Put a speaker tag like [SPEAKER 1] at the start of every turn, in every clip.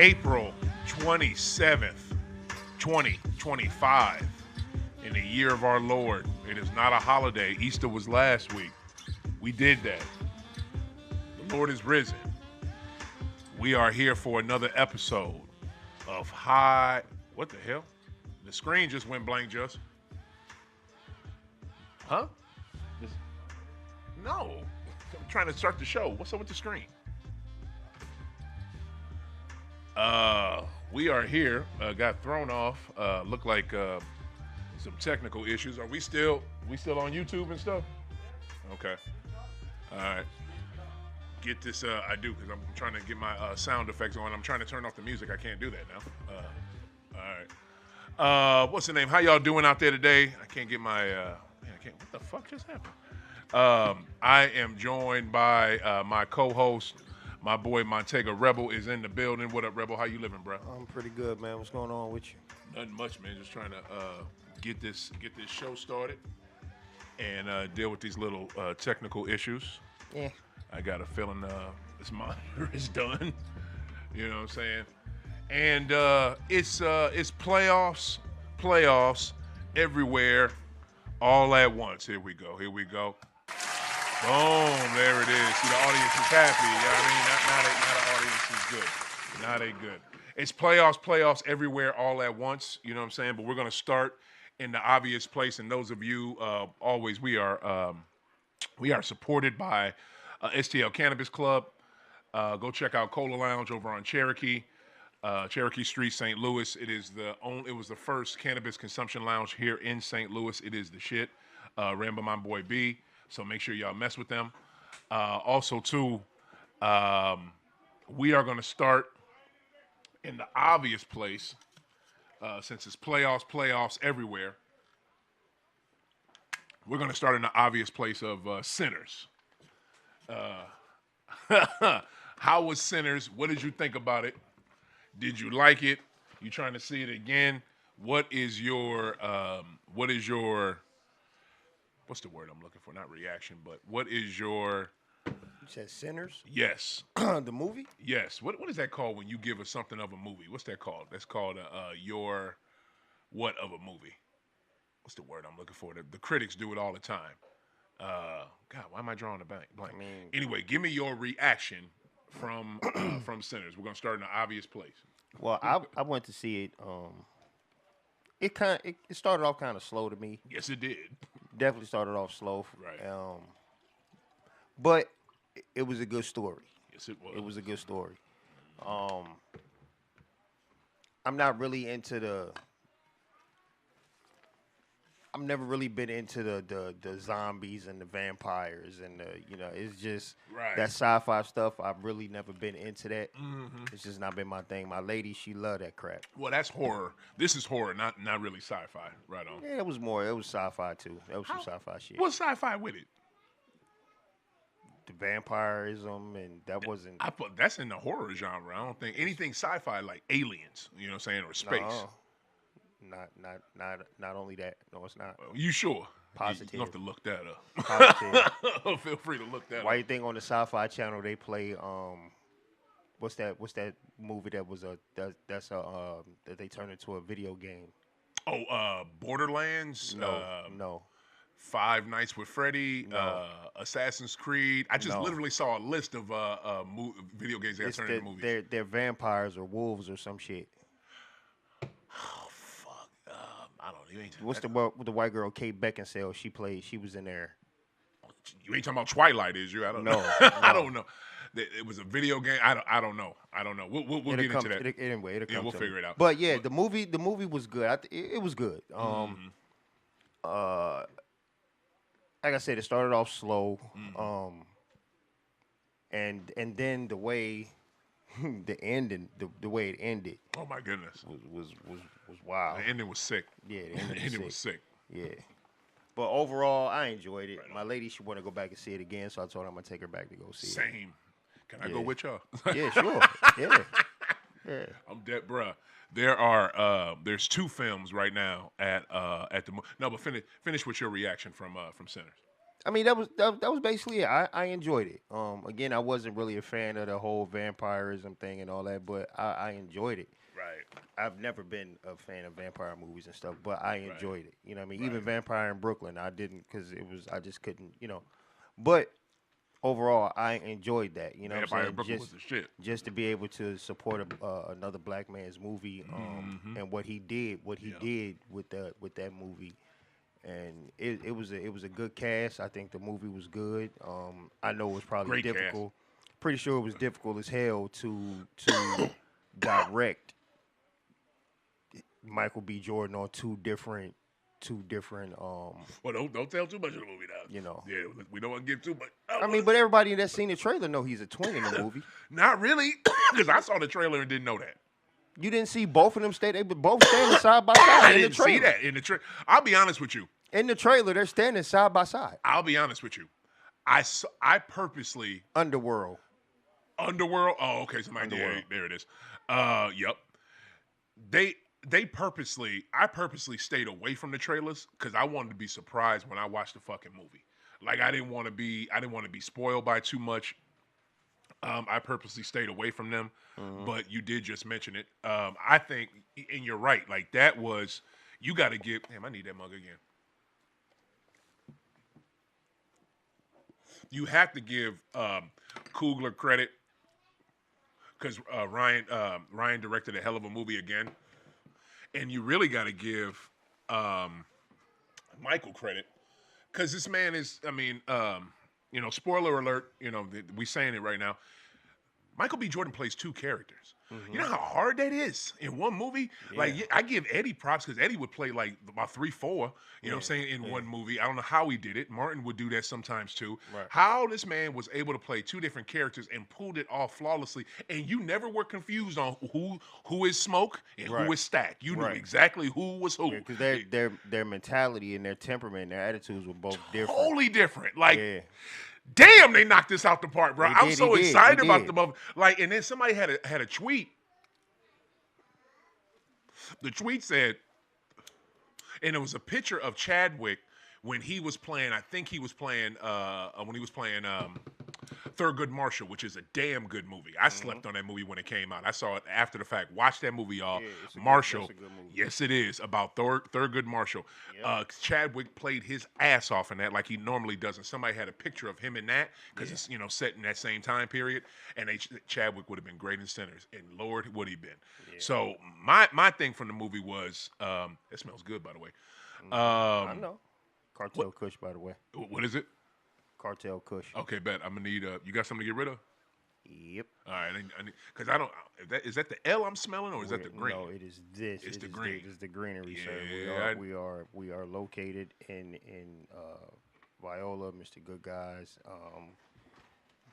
[SPEAKER 1] April 27th, 2025. In the year of our Lord. It is not a holiday. Easter was last week. We did that. The Lord is risen. We are here for another episode of High. What the hell? The screen just went blank, just. Huh? No. I'm trying to start the show. What's up with the screen? We are here. Got thrown off. Looked like some technical issues. Are we still on YouTube and stuff? Okay. All right. Get this. I do because I'm trying to get my sound effects on. I'm trying to turn off the music. I can't do that now. All right. What's the name? How y'all doing out there today? I can't get my. Man, I can't. What the fuck just happened? I am joined by my co-host. My boy Montega Rebel is in the building. What up, Rebel? How you living, bro?
[SPEAKER 2] I'm pretty good, man. What's going on with you?
[SPEAKER 1] Nothing much, man. Just trying to get this show started and deal with these little technical issues.
[SPEAKER 2] Yeah.
[SPEAKER 1] I got a feeling this monitor is done. You know what I'm saying? And it's playoffs everywhere, all at once. Here we go. Boom, there it is. See, the audience is happy. You know what I mean? Not the audience is good. Not a good. It's playoffs everywhere all at once. You know what I'm saying? But we're going to start in the obvious place. And those of you, always, we are supported by STL Cannabis Club. Go check out Cola Lounge over on Cherokee Street, St. Louis. It was the first cannabis consumption lounge here in St. Louis. It is the shit. Ran by my boy B. So make sure y'all mess with them. Also, too, we are going to start in the obvious place, since it's playoffs everywhere. We're going to start in the obvious place of Sinners. How was Sinners? What did you think about it? Did you like it? You trying to see it again? What is your what's the word I'm looking for? Not reaction, but what is your...
[SPEAKER 2] You said Sinners?
[SPEAKER 1] Yes.
[SPEAKER 2] The movie?
[SPEAKER 1] Yes. What is that called when you give us something of a movie? What's that called? That's called your what of a movie? What's the word I'm looking for? The critics do it all the time. God, why am I drawing a blank?
[SPEAKER 2] I mean,
[SPEAKER 1] anyway, give me your reaction from Sinners. We're gonna start in the obvious place.
[SPEAKER 2] well, I went to see it. It started off kind of slow to me.
[SPEAKER 1] Yes, it did.
[SPEAKER 2] Definitely started off slow.
[SPEAKER 1] Right.
[SPEAKER 2] But it was a good story.
[SPEAKER 1] Yes, it was.
[SPEAKER 2] It was a good story. I'm not really into the. I've never really been into the zombies and the vampires and it's just
[SPEAKER 1] Right.
[SPEAKER 2] that sci-fi stuff. I've really never been into that.
[SPEAKER 1] Mm-hmm.
[SPEAKER 2] It's just not been my thing. My lady, she loved that crap.
[SPEAKER 1] Well, that's horror. This is horror, not really sci-fi. Right on.
[SPEAKER 2] Yeah, it was sci-fi too. That was some sci-fi shit.
[SPEAKER 1] What's sci-fi with it?
[SPEAKER 2] The vampirism and that wasn't.
[SPEAKER 1] I put that's in the horror genre. I don't think anything sci-fi like aliens. You know what I'm saying, or space.
[SPEAKER 2] No, not only that. No, it's not.
[SPEAKER 1] You sure?
[SPEAKER 2] Positive.
[SPEAKER 1] You have to look that up.
[SPEAKER 2] Positive.
[SPEAKER 1] Feel free to look that
[SPEAKER 2] Why
[SPEAKER 1] up.
[SPEAKER 2] you think on the Sci-Fi Channel they play what's that movie that was that they turned into a video game?
[SPEAKER 1] Oh, Borderlands.
[SPEAKER 2] No.
[SPEAKER 1] Five Nights with Freddy.
[SPEAKER 2] No.
[SPEAKER 1] Assassin's Creed. I just
[SPEAKER 2] No.
[SPEAKER 1] literally saw a list of video games that got turned into movies.
[SPEAKER 2] They're vampires or wolves or some shit.
[SPEAKER 1] Oh fuck! I don't know. You ain't.
[SPEAKER 2] What's the white girl Kate Beckinsale? She was in there.
[SPEAKER 1] You ain't talking about Twilight, is you? I don't
[SPEAKER 2] No,
[SPEAKER 1] know. I don't know. It was a video game. I don't know. We'll get into that.
[SPEAKER 2] Anyway, it'll come
[SPEAKER 1] we'll
[SPEAKER 2] to
[SPEAKER 1] figure
[SPEAKER 2] me.
[SPEAKER 1] it out.
[SPEAKER 2] But yeah, the movie was good. It was good. Like I said, it started off slow. And then the way the ending, the way it ended.
[SPEAKER 1] Oh my goodness.
[SPEAKER 2] Was wild.
[SPEAKER 1] The ending was sick.
[SPEAKER 2] Yeah,
[SPEAKER 1] The ending was sick.
[SPEAKER 2] Yeah. But overall, I enjoyed it. My lady, she want to go back and see it again, so I told her I'm gonna take her back to go see it.
[SPEAKER 1] Same. Can I go with y'all?
[SPEAKER 2] Yeah, sure. Yeah.
[SPEAKER 1] I'm dead, bruh. There's two films right now at the no, but finish with your reaction from Sinners.
[SPEAKER 2] I mean, that was basically it. I enjoyed it. Again, I wasn't really a fan of the whole vampirism thing and all that, but I enjoyed it.
[SPEAKER 1] Right.
[SPEAKER 2] I've never been a fan of vampire movies and stuff, but I
[SPEAKER 1] Right.
[SPEAKER 2] enjoyed it. You know what I mean? Even
[SPEAKER 1] Right.
[SPEAKER 2] Vampire in Brooklyn, I didn't because I just couldn't, But overall, I enjoyed that. You know what I'm
[SPEAKER 1] Vampire
[SPEAKER 2] saying?
[SPEAKER 1] Brooklyn was the shit.
[SPEAKER 2] Just to be able to support another black man's movie, and what he did,
[SPEAKER 1] Yeah.
[SPEAKER 2] did with that movie, and it was a good cast. I think the movie was good. I know it was probably
[SPEAKER 1] Great cast.
[SPEAKER 2] difficult. Pretty sure it was difficult as hell to direct Michael B. Jordan on two different
[SPEAKER 1] Well, don't tell too much of the movie now.
[SPEAKER 2] know.
[SPEAKER 1] Yeah, we don't want to give too much.
[SPEAKER 2] I mean, but everybody that's seen the trailer know he's a twin in the movie.
[SPEAKER 1] Not really, because I saw the trailer and didn't know that.
[SPEAKER 2] You didn't see both of them stay. They were both standing side by
[SPEAKER 1] I
[SPEAKER 2] side in the
[SPEAKER 1] didn't see
[SPEAKER 2] trailer.
[SPEAKER 1] that in the trailer. I'll be honest with you.
[SPEAKER 2] In the trailer, they're standing side by side.
[SPEAKER 1] I'll be honest with you. I purposely
[SPEAKER 2] Underworld.
[SPEAKER 1] Underworld. Oh, okay. Somebody
[SPEAKER 2] Underworld.
[SPEAKER 1] there it is. Yep. I purposely stayed away from the trailers because I wanted to be surprised when I watched the fucking movie. Like I didn't want to be spoiled by too much. I purposely stayed away from them, but you did just mention it. I think, and you're right. Like that was, you got to give. Damn, I need that mug again. You have to give Coogler credit because Ryan directed a hell of a movie again, and you really got to give Michael credit because this man is. I mean, spoiler alert. We saying it right now. Michael B. Jordan plays two characters. You know how hard that is in one movie?
[SPEAKER 2] Yeah.
[SPEAKER 1] Like, I give Eddie props because Eddie would play like about 3-4, you know what I'm saying, in one movie. I don't know how he did it. Martin would do that sometimes too.
[SPEAKER 2] Right.
[SPEAKER 1] How this man was able to play two different characters and pulled it off flawlessly, and you never were confused on who is Smoke and
[SPEAKER 2] Right.
[SPEAKER 1] who is Stack. You knew
[SPEAKER 2] Right.
[SPEAKER 1] exactly who was who.
[SPEAKER 2] Because their mentality and their temperament and their attitudes were both different.
[SPEAKER 1] Totally different. Like,
[SPEAKER 2] Yeah.
[SPEAKER 1] damn, they knocked this out the park, bro.
[SPEAKER 2] They
[SPEAKER 1] I'm
[SPEAKER 2] did,
[SPEAKER 1] so
[SPEAKER 2] he did,
[SPEAKER 1] excited
[SPEAKER 2] he
[SPEAKER 1] about
[SPEAKER 2] did.
[SPEAKER 1] the movie. Like, and then somebody had a tweet. The tweet said, and it was a picture of Chadwick when he was playing. I think he was playing Thurgood Marshall, which is a damn good movie. I slept on that movie when it came out. I saw it after the fact. Watch that movie, y'all.
[SPEAKER 2] Yeah, it's a good-
[SPEAKER 1] Marshall.
[SPEAKER 2] that's a good movie.
[SPEAKER 1] Yes, it is about Thurgood Marshall. Chadwick played his ass off in that like he normally does. And somebody had a picture of him in that because it's set in that same time period. And Chadwick would have been great in Sinners, and Lord would he been. So my thing from the movie was it smells good, by the way.
[SPEAKER 2] I know. Cartel Kush, by the way.
[SPEAKER 1] What is it?
[SPEAKER 2] Cartel Kush.
[SPEAKER 1] Okay, bet I'm gonna need. You got something to get rid of?
[SPEAKER 2] Yep.
[SPEAKER 1] All right, I need because I don't. Is that the L I'm smelling, or is that the green?
[SPEAKER 2] No, it is this.
[SPEAKER 1] It's
[SPEAKER 2] It
[SPEAKER 1] the
[SPEAKER 2] is
[SPEAKER 1] green.
[SPEAKER 2] It is the greenery, sir.
[SPEAKER 1] Yeah,
[SPEAKER 2] We are located in Viola, Mr. Good Guys.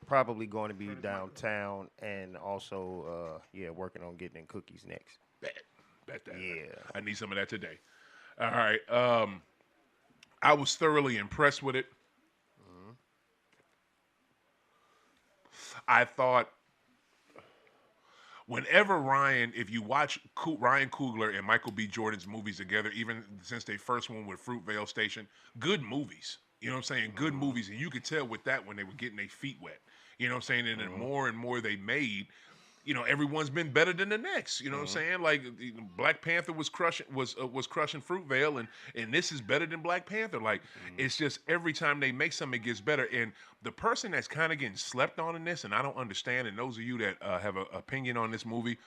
[SPEAKER 2] Probably going to be downtown, and also working on getting in cookies next.
[SPEAKER 1] Bet that.
[SPEAKER 2] Yeah.
[SPEAKER 1] I need some of that today. All right. I was thoroughly impressed with it. I thought whenever if you watch Ryan Coogler and Michael B. Jordan's movies together, even since they first one with Fruitvale Station, good movies. You know what I'm saying? Good movies. And you could tell with that when they were getting their feet wet. You know what I'm saying? And then more and more they made, everyone's been better than the next. You know what I'm saying? Like Black Panther was crushing Fruitvale, and this is better than Black Panther. Like it's just every time they make something, it gets better. And the person that's kind of getting slept on in this, and I don't understand. And those of you that have an opinion on this movie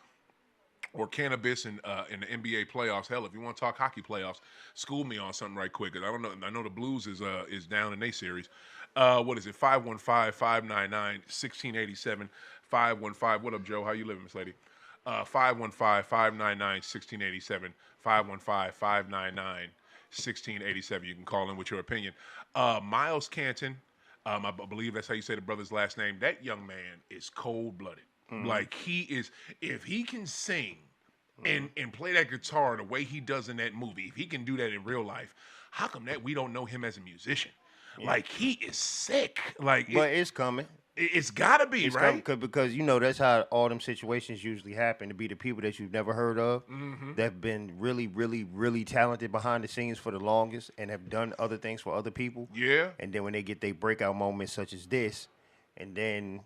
[SPEAKER 1] or cannabis in the NBA playoffs, hell, if you want to talk hockey playoffs, school me on something right quick. 'Cause I don't know. I know the Blues is down in their series. What is it? 515-599-1687. 515. What up, Joe? How you living, Miss Lady? 515-599-1687. 515-599-1687. You can call in with your opinion. Miles Canton, I believe that's how you say the brother's last name. That young man is cold-blooded. Like he is, if he can sing and play that guitar the way he does in that movie, if he can do that in real life, how come that we don't know him as a musician? Like he is sick. Like
[SPEAKER 2] But it's coming.
[SPEAKER 1] It's gotta be,
[SPEAKER 2] It's
[SPEAKER 1] right?
[SPEAKER 2] because that's how all them situations usually happen. To be the people that you've never heard of,
[SPEAKER 1] Mm-hmm.
[SPEAKER 2] that've been really, really, really talented behind the scenes for the longest, and have done other things for other people.
[SPEAKER 1] Yeah.
[SPEAKER 2] And then when they get their breakout moments such as this, and then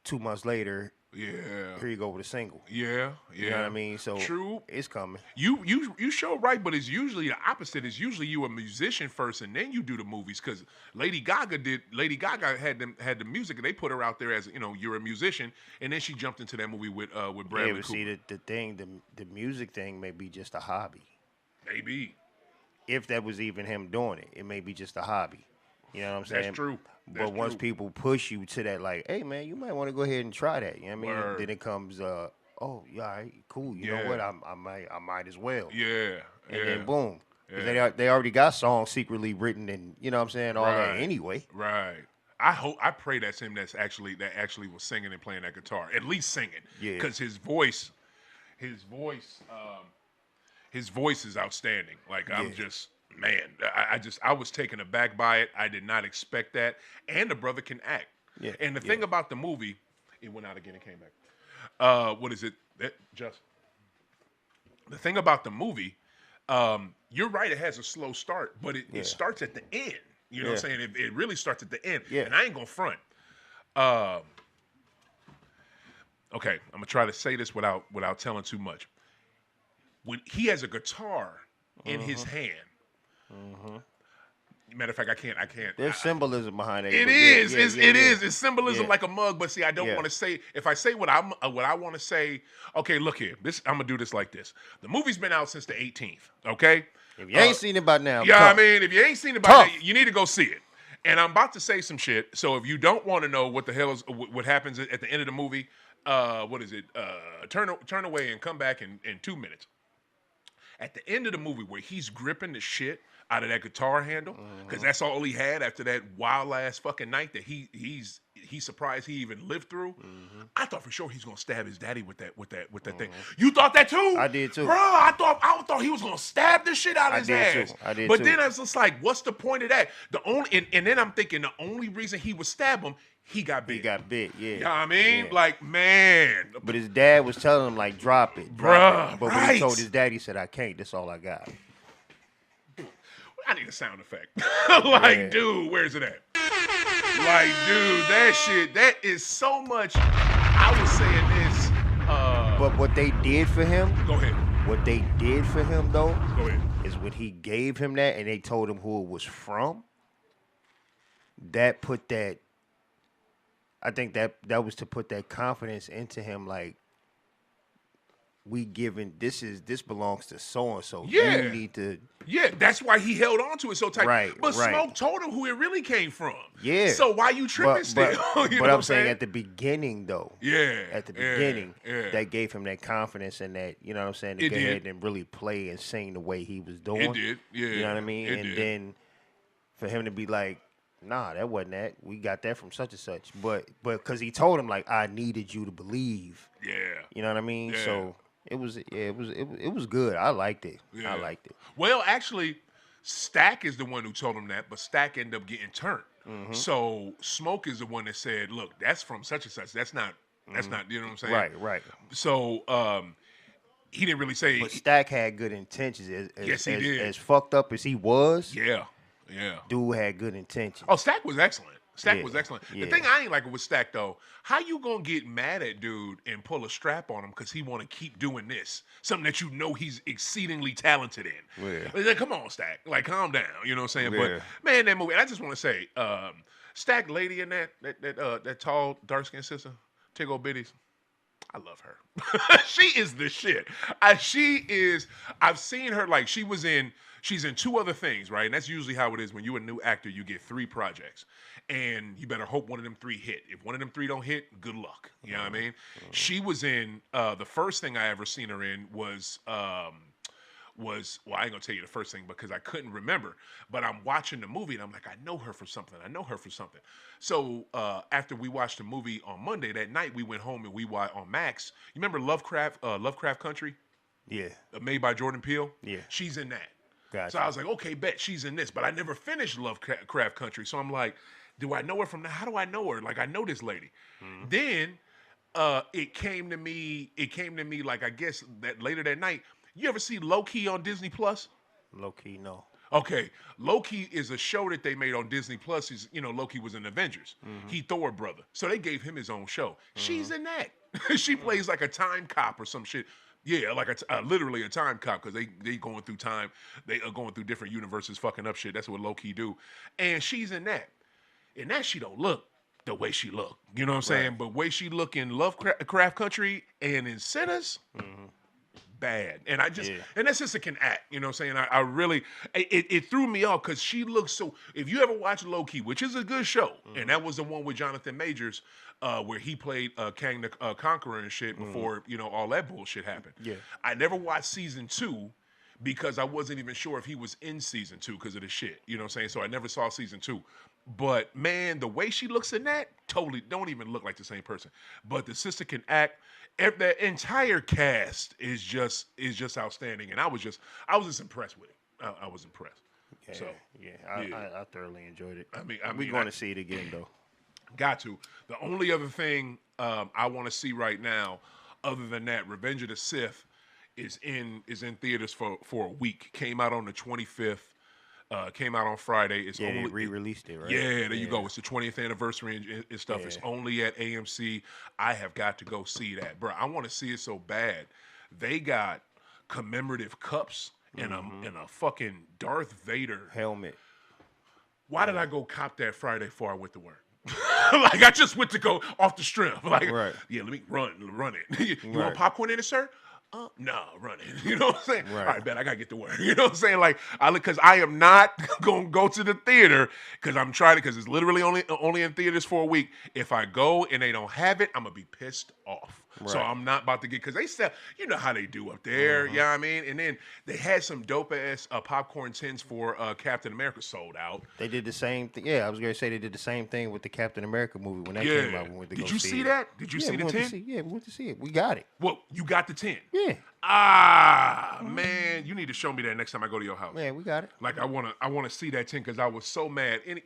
[SPEAKER 2] 2 months later,
[SPEAKER 1] Yeah.
[SPEAKER 2] here you go with a single.
[SPEAKER 1] Yeah. Yeah.
[SPEAKER 2] You know what I mean? So
[SPEAKER 1] True.
[SPEAKER 2] it's coming.
[SPEAKER 1] You show right, but it's usually the opposite. It's usually you a musician first, and then you do the movies. Because Lady Gaga had the music, and they put her out there as you're a musician, and then she jumped into that movie with Bradley
[SPEAKER 2] Yeah, but
[SPEAKER 1] Cooper.
[SPEAKER 2] see, the music thing may be just a hobby.
[SPEAKER 1] Maybe
[SPEAKER 2] If that was even him doing it, it may be just a hobby. You know what I'm saying?
[SPEAKER 1] that's true.
[SPEAKER 2] But once people push you to that, like, hey man, you might want to go ahead and try that. You know what I mean?
[SPEAKER 1] Word.
[SPEAKER 2] Then it comes, oh yeah, all right, cool. You
[SPEAKER 1] Yeah.
[SPEAKER 2] know what? I might as well.
[SPEAKER 1] Yeah.
[SPEAKER 2] And
[SPEAKER 1] yeah.
[SPEAKER 2] then boom, 'cause
[SPEAKER 1] Yeah.
[SPEAKER 2] they already got songs secretly written, and you know what I'm saying, all that
[SPEAKER 1] Right.
[SPEAKER 2] anyway.
[SPEAKER 1] Right. I pray that's him. That actually was singing and playing that guitar. At least singing.
[SPEAKER 2] Yeah.
[SPEAKER 1] Because his voice is outstanding. Like I'm
[SPEAKER 2] Yeah.
[SPEAKER 1] just man. I was taken aback by it. I did not expect that. And the brother can act.
[SPEAKER 2] Yeah,
[SPEAKER 1] And the
[SPEAKER 2] yeah.
[SPEAKER 1] thing about the movie, it went out again and came back. What is it? Just the thing about the movie, you're right, it has a slow start, but
[SPEAKER 2] Yeah.
[SPEAKER 1] it starts at the end. You know what I'm
[SPEAKER 2] Yeah.
[SPEAKER 1] saying? It really starts at the end.
[SPEAKER 2] Yeah.
[SPEAKER 1] And I ain't gonna front. Okay, I'm gonna try to say this without telling too much. When he has a guitar in his hand. Matter of fact, I can't.
[SPEAKER 2] There's symbolism behind it.
[SPEAKER 1] It
[SPEAKER 2] but
[SPEAKER 1] is.
[SPEAKER 2] yeah, yeah,
[SPEAKER 1] It
[SPEAKER 2] yeah.
[SPEAKER 1] is. It's symbolism
[SPEAKER 2] Yeah.
[SPEAKER 1] like a mug. But see, I don't
[SPEAKER 2] Yeah.
[SPEAKER 1] want to say. If I say what I want to say, okay, look here. I'm gonna do this like this. The movie's been out since the 18th. Okay.
[SPEAKER 2] If you ain't seen it by now,
[SPEAKER 1] Yeah,
[SPEAKER 2] tough.
[SPEAKER 1] I mean, if you ain't seen it by
[SPEAKER 2] Tough.
[SPEAKER 1] now, you need to go see it. And I'm about to say some shit. So if you don't want to know what the hell is what happens at the end of the movie, what is it? Turn away and come back in 2 minutes. At the end of the movie, where he's gripping the shit out of that guitar handle, because that's all he had after that wild ass fucking night that he's surprised he even lived through. I thought for sure he's gonna stab his daddy with that thing. You thought that too?
[SPEAKER 2] I did too.
[SPEAKER 1] Bro, I thought he was gonna stab the shit out of his
[SPEAKER 2] did
[SPEAKER 1] ass.
[SPEAKER 2] too. I did
[SPEAKER 1] but
[SPEAKER 2] too.
[SPEAKER 1] then I was just like, what's the point of that? And then I'm thinking the only reason he would stab him, he got bit.
[SPEAKER 2] He got bit, yeah.
[SPEAKER 1] You know what I mean?
[SPEAKER 2] Yeah.
[SPEAKER 1] Like, man.
[SPEAKER 2] But his dad was telling him, like, drop it.
[SPEAKER 1] Bruh,
[SPEAKER 2] But when
[SPEAKER 1] right.
[SPEAKER 2] he told his dad, he said, I can't. That's all I got.
[SPEAKER 1] I need a sound effect. Like,
[SPEAKER 2] Yeah.
[SPEAKER 1] dude, where's it at? Like, dude, that is so much. I was saying this.
[SPEAKER 2] But what they did for him,
[SPEAKER 1] Go ahead.
[SPEAKER 2] though,
[SPEAKER 1] Go ahead.
[SPEAKER 2] is when he gave him that and they told him who it was from, that put that, I think that was to put that confidence into him, like, this belongs to so and so.
[SPEAKER 1] Yeah.
[SPEAKER 2] You need to.
[SPEAKER 1] Yeah, that's why he held on to it so tight.
[SPEAKER 2] Right,
[SPEAKER 1] But
[SPEAKER 2] right.
[SPEAKER 1] Smoke told him who it really came from.
[SPEAKER 2] Yeah.
[SPEAKER 1] So why you tripping
[SPEAKER 2] But,
[SPEAKER 1] still?
[SPEAKER 2] but,
[SPEAKER 1] You
[SPEAKER 2] but
[SPEAKER 1] know
[SPEAKER 2] I'm
[SPEAKER 1] what
[SPEAKER 2] saying at the beginning though.
[SPEAKER 1] Yeah.
[SPEAKER 2] At the
[SPEAKER 1] yeah,
[SPEAKER 2] beginning,
[SPEAKER 1] yeah.
[SPEAKER 2] that gave him that confidence and that, you know what I'm saying, to
[SPEAKER 1] It
[SPEAKER 2] go
[SPEAKER 1] did.
[SPEAKER 2] ahead and really play and sing the way he was doing.
[SPEAKER 1] It did. Yeah.
[SPEAKER 2] You know what I mean?
[SPEAKER 1] It
[SPEAKER 2] And
[SPEAKER 1] did.
[SPEAKER 2] then for him to be like, nah, that wasn't that. We got that from such and such. But because he told him, like, I needed you to believe.
[SPEAKER 1] Yeah.
[SPEAKER 2] You know what I mean?
[SPEAKER 1] Yeah.
[SPEAKER 2] So it was good. I liked it.
[SPEAKER 1] Yeah.
[SPEAKER 2] I liked it.
[SPEAKER 1] Well, actually, Stack is the one who told him that, but Stack ended up getting turned.
[SPEAKER 2] Mm-hmm.
[SPEAKER 1] So Smoke is the one that said, "Look, that's from such and such. That's not. You know what I'm saying?"
[SPEAKER 2] Right.
[SPEAKER 1] So he didn't really say.
[SPEAKER 2] But Stack had good intentions.
[SPEAKER 1] Yes, he did.
[SPEAKER 2] As fucked up as he was,
[SPEAKER 1] Yeah.
[SPEAKER 2] dude had good intentions.
[SPEAKER 1] Oh, Stack was excellent. Stack
[SPEAKER 2] Yeah,
[SPEAKER 1] was excellent. The
[SPEAKER 2] yeah.
[SPEAKER 1] thing I ain't like with Stack though, how you gonna get mad at dude and pull a strap on him because he want to keep doing this, something that you know he's exceedingly talented in?
[SPEAKER 2] Yeah.
[SPEAKER 1] Like, come on, Stack. Like, calm down. You know what I'm saying?
[SPEAKER 2] Yeah.
[SPEAKER 1] But man, that movie. And I just want to say, Stack lady in that tall dark skinned sister, Tiggle Bitties. I love her. She is the shit. I've seen her, like, she's in 2 other things, right? And that's usually how it is when you're a new actor, you get 3 projects. And you better hope one of them 3 hit. If one of them 3 don't hit, good luck. You know what I mean? She was in, the first thing I ever seen her in was well, I ain't gonna tell you the first thing because I couldn't remember, but I'm watching the movie and I'm like, I know her for something. So after we watched the movie on Monday, that night we went home and we watched on Max. You remember Lovecraft Country,
[SPEAKER 2] Yeah.
[SPEAKER 1] made by Jordan Peele?
[SPEAKER 2] Yeah.
[SPEAKER 1] She's in that.
[SPEAKER 2] Gotcha.
[SPEAKER 1] So I was like, okay, bet she's in this, but I never finished Lovecraft Country. So I'm like, do I know her from now? How do I know her? Like I know this lady. Then it came to me. It came to me like I guess that later that night. You ever see Loki on Disney Plus?
[SPEAKER 2] Low key, no.
[SPEAKER 1] Okay, Loki is a show that they made on Disney Plus. Is Loki was in Avengers. He Thor brother, so they gave him his own show. She's in that. She plays like a time cop or some shit. Yeah, like literally a time cop because they going through time. They are going through different universes, fucking up shit. That's what Loki do, and she's in that. In that she don't look the way she look. You know what I'm saying? But way she look in Lovecraft Country and in Sinners bad. And I just, and that sister can act, you know what I'm saying? I really, it threw me off because she looks so, if you ever watch Loki, which is a good show, and that was the one with Jonathan Majors, where he played Kang the Conqueror and shit before, all that bullshit happened.
[SPEAKER 2] Yeah.
[SPEAKER 1] I never watched season 2 because I wasn't even sure if he was in season 2 because of the shit, you know what I'm saying? So I never saw season 2. But man, the way she looks in that, totally don't even look like the same person. But the sister can act. The entire cast is just outstanding, and I was just impressed with it. I was impressed.
[SPEAKER 2] Yeah,
[SPEAKER 1] So
[SPEAKER 2] I thoroughly enjoyed it.
[SPEAKER 1] I mean,
[SPEAKER 2] we're going to see it again though.
[SPEAKER 1] got to. The only other thing I want to see right now, other than that, Revenge of the Sith is in theaters for a week. Came out on the 25th. Came out on Friday. It's
[SPEAKER 2] Yeah,
[SPEAKER 1] only
[SPEAKER 2] they re-released it, right?
[SPEAKER 1] Yeah, there you go. It's the 20th anniversary and stuff. It's only at AMC. I have got to go see that, bro. I want to see it so bad. They got commemorative cups and a fucking Darth Vader
[SPEAKER 2] Helmet.
[SPEAKER 1] Why did I go cop that Friday before I went to work? Like I just went to go off the strength. Like,
[SPEAKER 2] Right.
[SPEAKER 1] yeah, let me run it. You
[SPEAKER 2] Right.
[SPEAKER 1] want popcorn in it, sir? No, run it. You know what I'm saying?
[SPEAKER 2] Right.
[SPEAKER 1] All right, bet I gotta get to work. You know what I'm saying? Like, because I am not gonna go to the theater because I'm trying to, because it's literally only in theaters for a week. If I go and they don't have it, I'm gonna be pissed off. So
[SPEAKER 2] Right.
[SPEAKER 1] I'm not about to get, because they sell, you know how they do up there. You know what I mean? And then they had some dope ass popcorn tins for Captain America sold out.
[SPEAKER 2] They did the same thing. Yeah, I was going to say they did the same thing with the Captain America movie when that came out. When we went to
[SPEAKER 1] Did
[SPEAKER 2] go
[SPEAKER 1] you
[SPEAKER 2] see
[SPEAKER 1] see
[SPEAKER 2] it.
[SPEAKER 1] that? Did you see
[SPEAKER 2] we
[SPEAKER 1] the
[SPEAKER 2] went to
[SPEAKER 1] 10?
[SPEAKER 2] see- Yeah, we went to see it. We got it.
[SPEAKER 1] Well, you got the 10.
[SPEAKER 2] Yeah,
[SPEAKER 1] Man, you need to show me that next time I go to your house.
[SPEAKER 2] man, we got it.
[SPEAKER 1] Like I wanna see that 10 because I was so mad. Any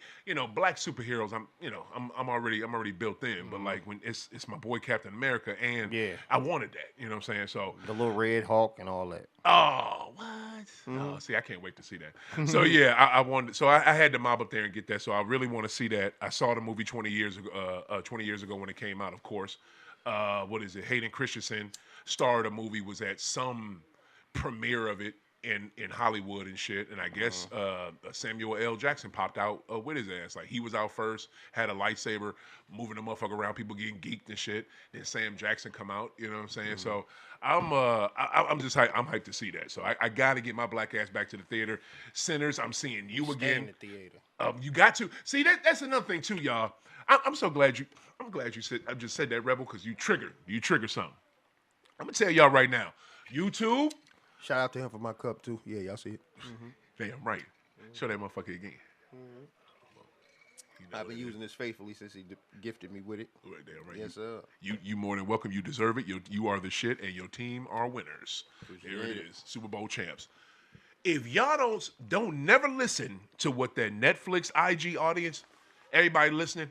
[SPEAKER 1] black superheroes, I'm already built in. But like when it's my boy Captain America, and
[SPEAKER 2] Yeah.
[SPEAKER 1] I wanted that. You know what I'm saying? So
[SPEAKER 2] The little Red Hawk and all that.
[SPEAKER 1] oh what? Oh, see, I can't wait to see that. So yeah, I wanted. So I had to mob up there and get that. So I really want to see that. I saw the movie 20 years ago when it came out. Of course, what is it? Hayden Christensen starred a movie, was at some premiere of it in Hollywood and shit. And I guess Samuel L. Jackson popped out with his ass. Like he was out first, had a lightsaber, moving the motherfucker around, people getting geeked and shit. Then Sam Jackson come out. You know what I'm saying? So I'm just hyped. I'm hyped to see that. So I got to get my black ass back to the theater. Sinners, I'm seeing you
[SPEAKER 2] Stay
[SPEAKER 1] again.
[SPEAKER 2] in the theater.
[SPEAKER 1] You got to see that's another thing too, y'all. I'm so glad you. I'm glad you said. I just said that, Rebel, because you trigger something. I'm gonna tell y'all right now. YouTube.
[SPEAKER 2] Shout out to him for my cup too. Yeah, y'all see it.
[SPEAKER 1] Damn right. Show that motherfucker again. You know
[SPEAKER 2] I've been
[SPEAKER 1] what it
[SPEAKER 2] using this faithfully since he gifted me with it.
[SPEAKER 1] is. Right there, right.
[SPEAKER 2] Yes, sir.
[SPEAKER 1] You more than welcome. You deserve it. You are the shit, and your team are winners. There it
[SPEAKER 2] Appreciate it.
[SPEAKER 1] is. Super Bowl champs. If y'all don't never listen to what that Netflix IG audience, everybody listening,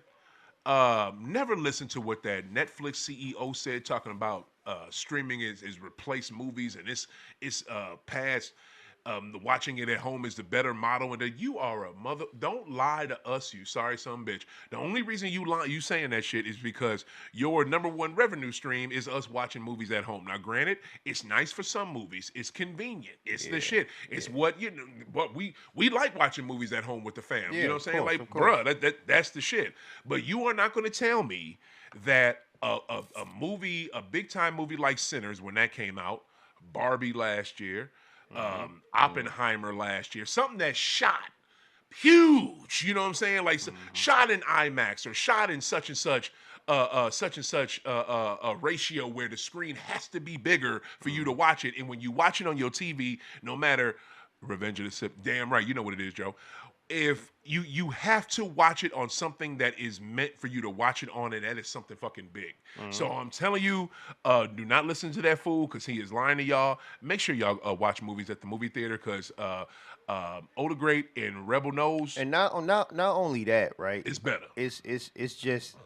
[SPEAKER 1] never listen to what that Netflix CEO said, talking about streaming is replaced movies and it's past. Watching it at home is the better model, and that you are a mother. Don't lie to us, you sorry son bitch. The only reason you saying that shit is because your number one revenue stream is us watching movies at home. Now, granted, it's nice for some movies. It's convenient. It's the shit. It's what what we like watching movies at home with the fam.
[SPEAKER 2] Yeah,
[SPEAKER 1] You know what I'm saying?
[SPEAKER 2] of
[SPEAKER 1] Like,
[SPEAKER 2] course.
[SPEAKER 1] bruh, that's the shit. But you are not going to tell me that a movie, a big time movie like Sinners, when that came out, Barbie last year, Oppenheimer last year, something that shot huge, you know what I'm saying? Like shot in IMAX or shot in such and such ratio where the screen has to be bigger for you to watch it. And when you watch it on your TV, no matter Revenge of the Sith, damn right, you know what it is, Joe. If you have to watch it on something that is meant for you to watch it on, and that is something fucking big. So I'm telling you, do not listen to that fool because he is lying to y'all. Make sure y'all watch movies at the movie theater because Older Great and Rebel Nose,
[SPEAKER 2] And not only that, right?
[SPEAKER 1] it's better.
[SPEAKER 2] It's just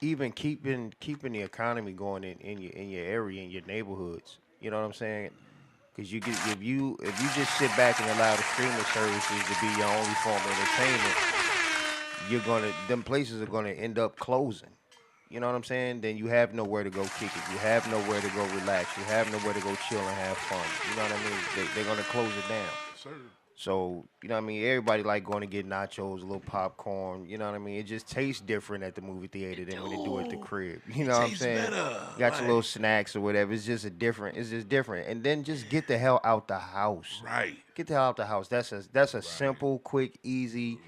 [SPEAKER 2] even keeping the economy going in your area, in your neighborhoods. You know what I'm saying? Because you get if you just sit back and allow the streaming services to be your only form of entertainment, them places are gonna end up closing. You know what I'm saying? Then you have nowhere to go kick it. You have nowhere to go relax. You have nowhere to go chill and have fun. You know what I mean? They're gonna close it down.
[SPEAKER 1] Sir.
[SPEAKER 2] So, you know what I mean? Everybody like going to get nachos, a little popcorn. You know what I mean? It just tastes different at the movie theater than when they do it at the crib. You know what I'm
[SPEAKER 1] tastes
[SPEAKER 2] saying?
[SPEAKER 1] better.
[SPEAKER 2] Got your little snacks or whatever. It's just different. And then just get the hell out the house.
[SPEAKER 1] Right.
[SPEAKER 2] Get the hell out the house. That's a simple, quick, easy,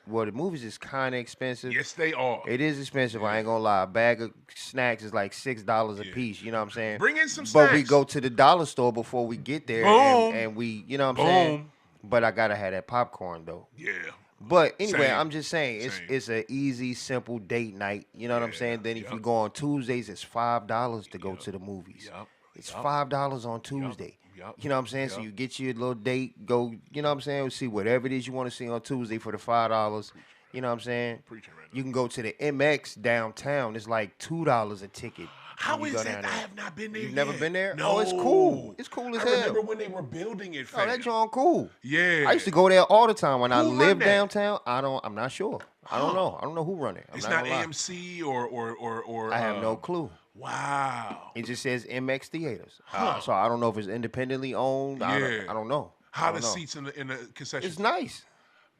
[SPEAKER 2] well, the movies is kind of expensive.
[SPEAKER 1] Yes, they are.
[SPEAKER 2] It is expensive. I ain't gonna lie. A bag of snacks is like $6 a piece. You know what I'm saying?
[SPEAKER 1] Bring in some
[SPEAKER 2] But we
[SPEAKER 1] snacks.
[SPEAKER 2] go to the dollar store before we get there,
[SPEAKER 1] Boom.
[SPEAKER 2] and we, you know what I'm saying? But I gotta have that popcorn though.
[SPEAKER 1] Yeah.
[SPEAKER 2] But anyway,
[SPEAKER 1] Same.
[SPEAKER 2] I'm just saying it's an easy, simple date night. You know what I'm saying? Then if you go on Tuesdays, it's $5 to go to the movies. It's $5 on Tuesday. You know what I'm saying? So you get your little date, go, you know what I'm saying? See whatever it is you want to see on Tuesday for the $5. You know what I'm saying? You can go to the MX downtown. It's like $2 a ticket.
[SPEAKER 1] How is that? I have not been there.
[SPEAKER 2] You've never been there?
[SPEAKER 1] No.
[SPEAKER 2] Oh, it's cool. It's cool as hell.
[SPEAKER 1] I remember when they were building it.
[SPEAKER 2] Oh, that joint cool.
[SPEAKER 1] Yeah.
[SPEAKER 2] I used to go there all the time when I
[SPEAKER 1] Who
[SPEAKER 2] lived
[SPEAKER 1] run that?
[SPEAKER 2] downtown. I'm not sure. I don't know. I don't know who run it.
[SPEAKER 1] It's
[SPEAKER 2] not
[SPEAKER 1] not
[SPEAKER 2] gonna lie.
[SPEAKER 1] AMC or.
[SPEAKER 2] I have no clue.
[SPEAKER 1] Wow.
[SPEAKER 2] It just says MX Theaters. So I don't know if it's independently owned.
[SPEAKER 1] Yeah.
[SPEAKER 2] I don't know.
[SPEAKER 1] How
[SPEAKER 2] I don't
[SPEAKER 1] the
[SPEAKER 2] know.
[SPEAKER 1] seats in the concession?
[SPEAKER 2] It's nice.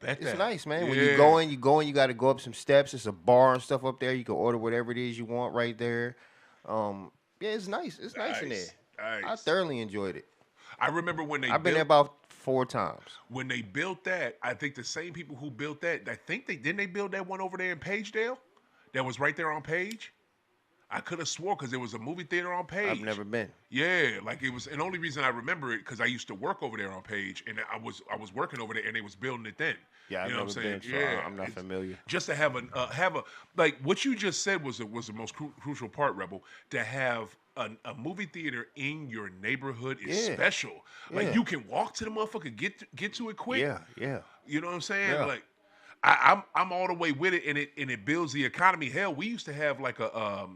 [SPEAKER 1] Bet
[SPEAKER 2] It's
[SPEAKER 1] that.
[SPEAKER 2] nice, man. When
[SPEAKER 1] Yeah.
[SPEAKER 2] you go in, you got to go up some steps. It's a bar and stuff up there. You can order whatever it is you want right there. Yeah, it's nice. It's nice in there.
[SPEAKER 1] Nice.
[SPEAKER 2] I thoroughly enjoyed it.
[SPEAKER 1] I remember when
[SPEAKER 2] I've been there about 4 times.
[SPEAKER 1] When they built that, I think the same people who built that, I think didn't they build that one over there in Pagedale? That was right there on Page? I could have swore because there was a movie theater on Page.
[SPEAKER 2] I've never been.
[SPEAKER 1] Yeah, like it was, and the only reason I remember it because I used to work over there on Page, and I was working over there, and they was building it then.
[SPEAKER 2] Yeah, I've
[SPEAKER 1] you know
[SPEAKER 2] never
[SPEAKER 1] what I'm saying?
[SPEAKER 2] been, so
[SPEAKER 1] Yeah,
[SPEAKER 2] I'm not familiar.
[SPEAKER 1] Just to have a like what you just said was the most crucial part, Rebel. To have a movie theater in your neighborhood is special. Like
[SPEAKER 2] Yeah.
[SPEAKER 1] you can walk to the motherfucker, get to it quick.
[SPEAKER 2] Yeah.
[SPEAKER 1] You know what I'm saying?
[SPEAKER 2] Yeah.
[SPEAKER 1] Like I'm all the way with it, and it builds the economy. Hell, we used to have like a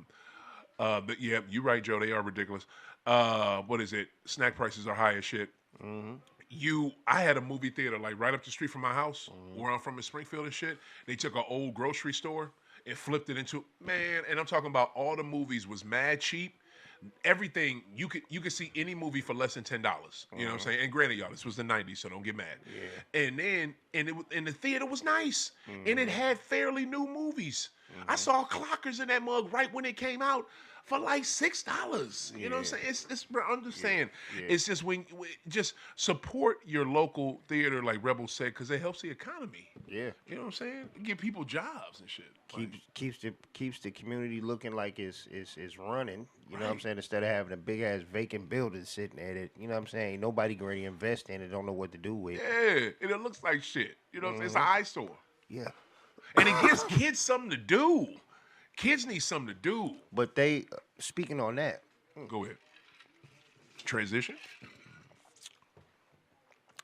[SPEAKER 1] but yeah, you're right, Joe. They are ridiculous. What is it? Snack prices are high as shit. I had a movie theater like right up the street from my house, where I'm from in Springfield and shit. They took an old grocery store and flipped it into and I'm talking about all the movies was mad cheap. Everything you could see any movie for less than $10. You know what I'm saying? And granted, y'all, this was the '90s, so don't get mad. Yeah. And the theater was nice, and it had fairly new movies. I saw Clockers in that mug right when it came out for like $6. You know what I'm saying? It's bro, I'm just saying. It's just just support your local theater, like Rebel said, because it helps the economy.
[SPEAKER 2] Yeah.
[SPEAKER 1] You know what I'm saying? Give people jobs and shit.
[SPEAKER 2] Keeps the community looking like it's running. You know what I'm saying? Instead of having a big ass vacant building sitting at it. You know what I'm saying? Nobody can really invest in it. Don't know what to do with.
[SPEAKER 1] Yeah, and it looks like shit. You know what I'm saying? It's an eyesore.
[SPEAKER 2] Yeah.
[SPEAKER 1] And it gives kids something to do. Kids need something to do.
[SPEAKER 2] But they speaking on that.
[SPEAKER 1] Go ahead. Transition.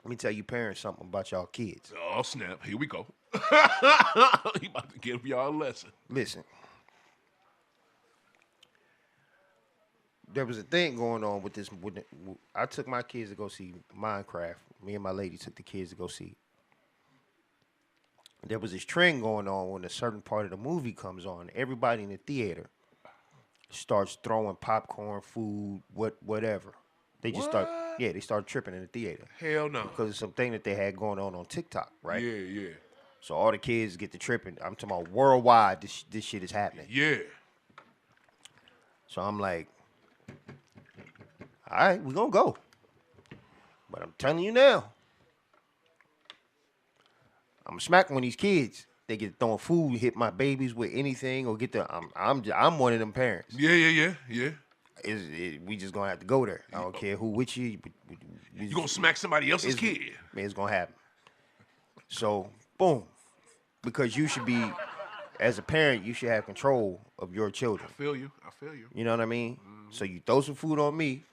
[SPEAKER 2] Let me tell you parents something about y'all kids.
[SPEAKER 1] Oh snap! Here we go. He about to give y'all a lesson.
[SPEAKER 2] Listen. There was a thing going on with this. I took my kids to go see Minecraft. Me and my lady took the kids to go see it. There was this trend going on when a certain part of the movie comes on. Everybody in the theater starts throwing popcorn, food, whatever. They just they start tripping in the theater.
[SPEAKER 1] Hell no.
[SPEAKER 2] Because it's something that they had going on TikTok, right?
[SPEAKER 1] Yeah.
[SPEAKER 2] So all the kids get to tripping. I'm talking about worldwide. This shit is happening.
[SPEAKER 1] Yeah.
[SPEAKER 2] So I'm like, all right, we're going to go. But I'm telling you now, I'm smacking these kids. They get throwing food, hit my babies with anything, or get the. I'm one of them parents.
[SPEAKER 1] Yeah.
[SPEAKER 2] We just gonna have to go there. I don't care who with you.
[SPEAKER 1] You gonna smack somebody else's kid?
[SPEAKER 2] Man, it's gonna happen. So boom, because you should be, as a parent, you should have control of your children.
[SPEAKER 1] I feel you.
[SPEAKER 2] You know what I mean? So you throw some food on me,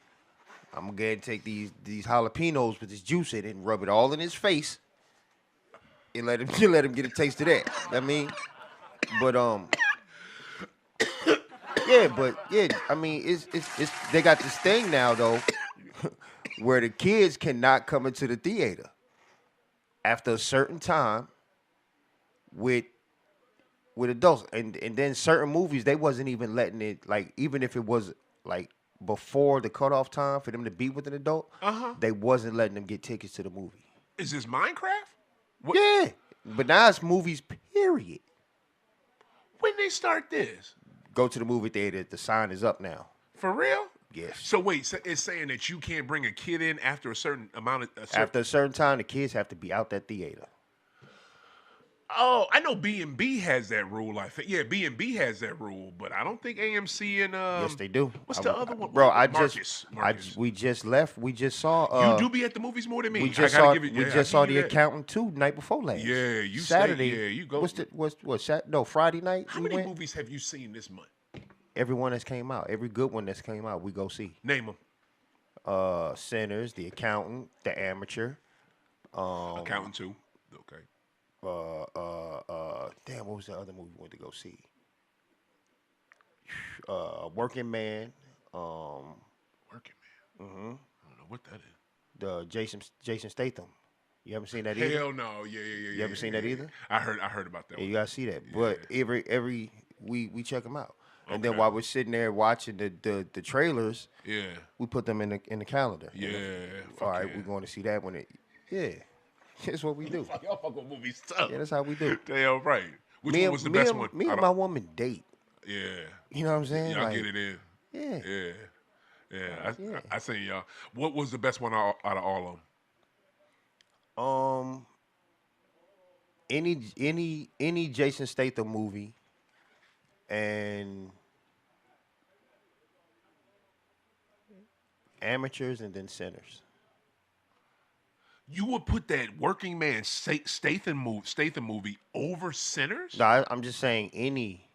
[SPEAKER 2] I'm gonna go ahead and take these jalapenos with this juice in it and rub it all in his face and let him let him get a taste of that. I mean, but yeah, but yeah, I mean, it's they got this thing now though, where the kids cannot come into the theater after a certain time with adults, and then certain movies they wasn't even letting it, like, even if it was like before the cutoff time for them to be with an adult, they wasn't letting them get tickets to the movie.
[SPEAKER 1] Is this Minecraft? What,
[SPEAKER 2] Yeah, but now it's movies. Period.
[SPEAKER 1] when they start this?
[SPEAKER 2] Go to the movie theater. The sign is up now.
[SPEAKER 1] For real?
[SPEAKER 2] Yes.
[SPEAKER 1] So wait, so it's saying that you can't bring a kid in after a certain amount of.
[SPEAKER 2] After a certain time, the kids have to be out that theater.
[SPEAKER 1] Oh, I know B&B has that rule. I think B&B has that rule, but I don't think AMC and
[SPEAKER 2] Yes, they do.
[SPEAKER 1] What's the other one,
[SPEAKER 2] bro?
[SPEAKER 1] Marcus.
[SPEAKER 2] We just left. We just saw.
[SPEAKER 1] You do be at the movies more than me.
[SPEAKER 2] We
[SPEAKER 1] I
[SPEAKER 2] just
[SPEAKER 1] gotta
[SPEAKER 2] saw.
[SPEAKER 1] give it-
[SPEAKER 2] We
[SPEAKER 1] yeah, I
[SPEAKER 2] just saw
[SPEAKER 1] give
[SPEAKER 2] The
[SPEAKER 1] you that.
[SPEAKER 2] Accountant 2 night before last.
[SPEAKER 1] Yeah, you
[SPEAKER 2] Saturday.
[SPEAKER 1] Say, yeah, you go.
[SPEAKER 2] No, Friday night.
[SPEAKER 1] How
[SPEAKER 2] we
[SPEAKER 1] many
[SPEAKER 2] went.
[SPEAKER 1] movies have you seen this month?
[SPEAKER 2] Every one that's came out. Every good one that's came out, we go see.
[SPEAKER 1] Name them.
[SPEAKER 2] Sinners, The Accountant, The Amateur.
[SPEAKER 1] Accountant 2. Okay.
[SPEAKER 2] Damn, what was the other movie we went to go see? Working Man.
[SPEAKER 1] Working Man. I don't know what that is.
[SPEAKER 2] The Jason Statham. You haven't seen that either?
[SPEAKER 1] Hell no. Yeah.
[SPEAKER 2] You haven't seen that either?
[SPEAKER 1] I heard about that
[SPEAKER 2] Yeah,
[SPEAKER 1] one.
[SPEAKER 2] you gotta see that. But every we check them out, and then
[SPEAKER 1] Okay.
[SPEAKER 2] while we're sitting there watching the trailers,
[SPEAKER 1] Yeah.
[SPEAKER 2] we put them in the calendar. And
[SPEAKER 1] Yeah.
[SPEAKER 2] all right,
[SPEAKER 1] yeah.
[SPEAKER 2] we're going to see that when it. Yeah, that's what we do.
[SPEAKER 1] Y'all fuck with movies tough.
[SPEAKER 2] Yeah, that's how we do.
[SPEAKER 1] Damn right. Which one was the best one?
[SPEAKER 2] Me
[SPEAKER 1] out
[SPEAKER 2] and
[SPEAKER 1] of-
[SPEAKER 2] my woman date.
[SPEAKER 1] Yeah.
[SPEAKER 2] You know what I'm saying?
[SPEAKER 1] Y'all
[SPEAKER 2] Like,
[SPEAKER 1] get it in.
[SPEAKER 2] Yeah.
[SPEAKER 1] Yeah. I seen y'all. What was the best one out of all of them?
[SPEAKER 2] Any Jason Statham movie, and Amateurs, and then Sinners.
[SPEAKER 1] You would put that Working Man Statham movie over Sinners?
[SPEAKER 2] No, I'm just saying any.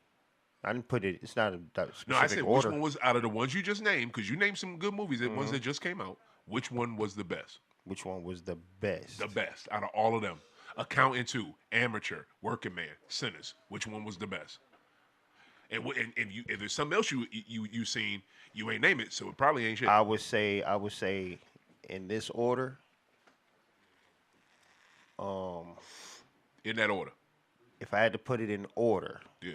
[SPEAKER 2] I didn't put it. It's not a specific
[SPEAKER 1] No, I said
[SPEAKER 2] order.
[SPEAKER 1] which one was out of the ones you just named, because you named some good movies, the ones that just came out. Which one was the best?
[SPEAKER 2] Which one was the best?
[SPEAKER 1] The best out of all of them. Accountant 2, Amateur, Working Man, Sinners. Which one was the best? And if there's something else you seen, you ain't name it, so it probably ain't shit.
[SPEAKER 2] I would say in this order.
[SPEAKER 1] In that order.
[SPEAKER 2] If I had to put it in order,
[SPEAKER 1] Yeah.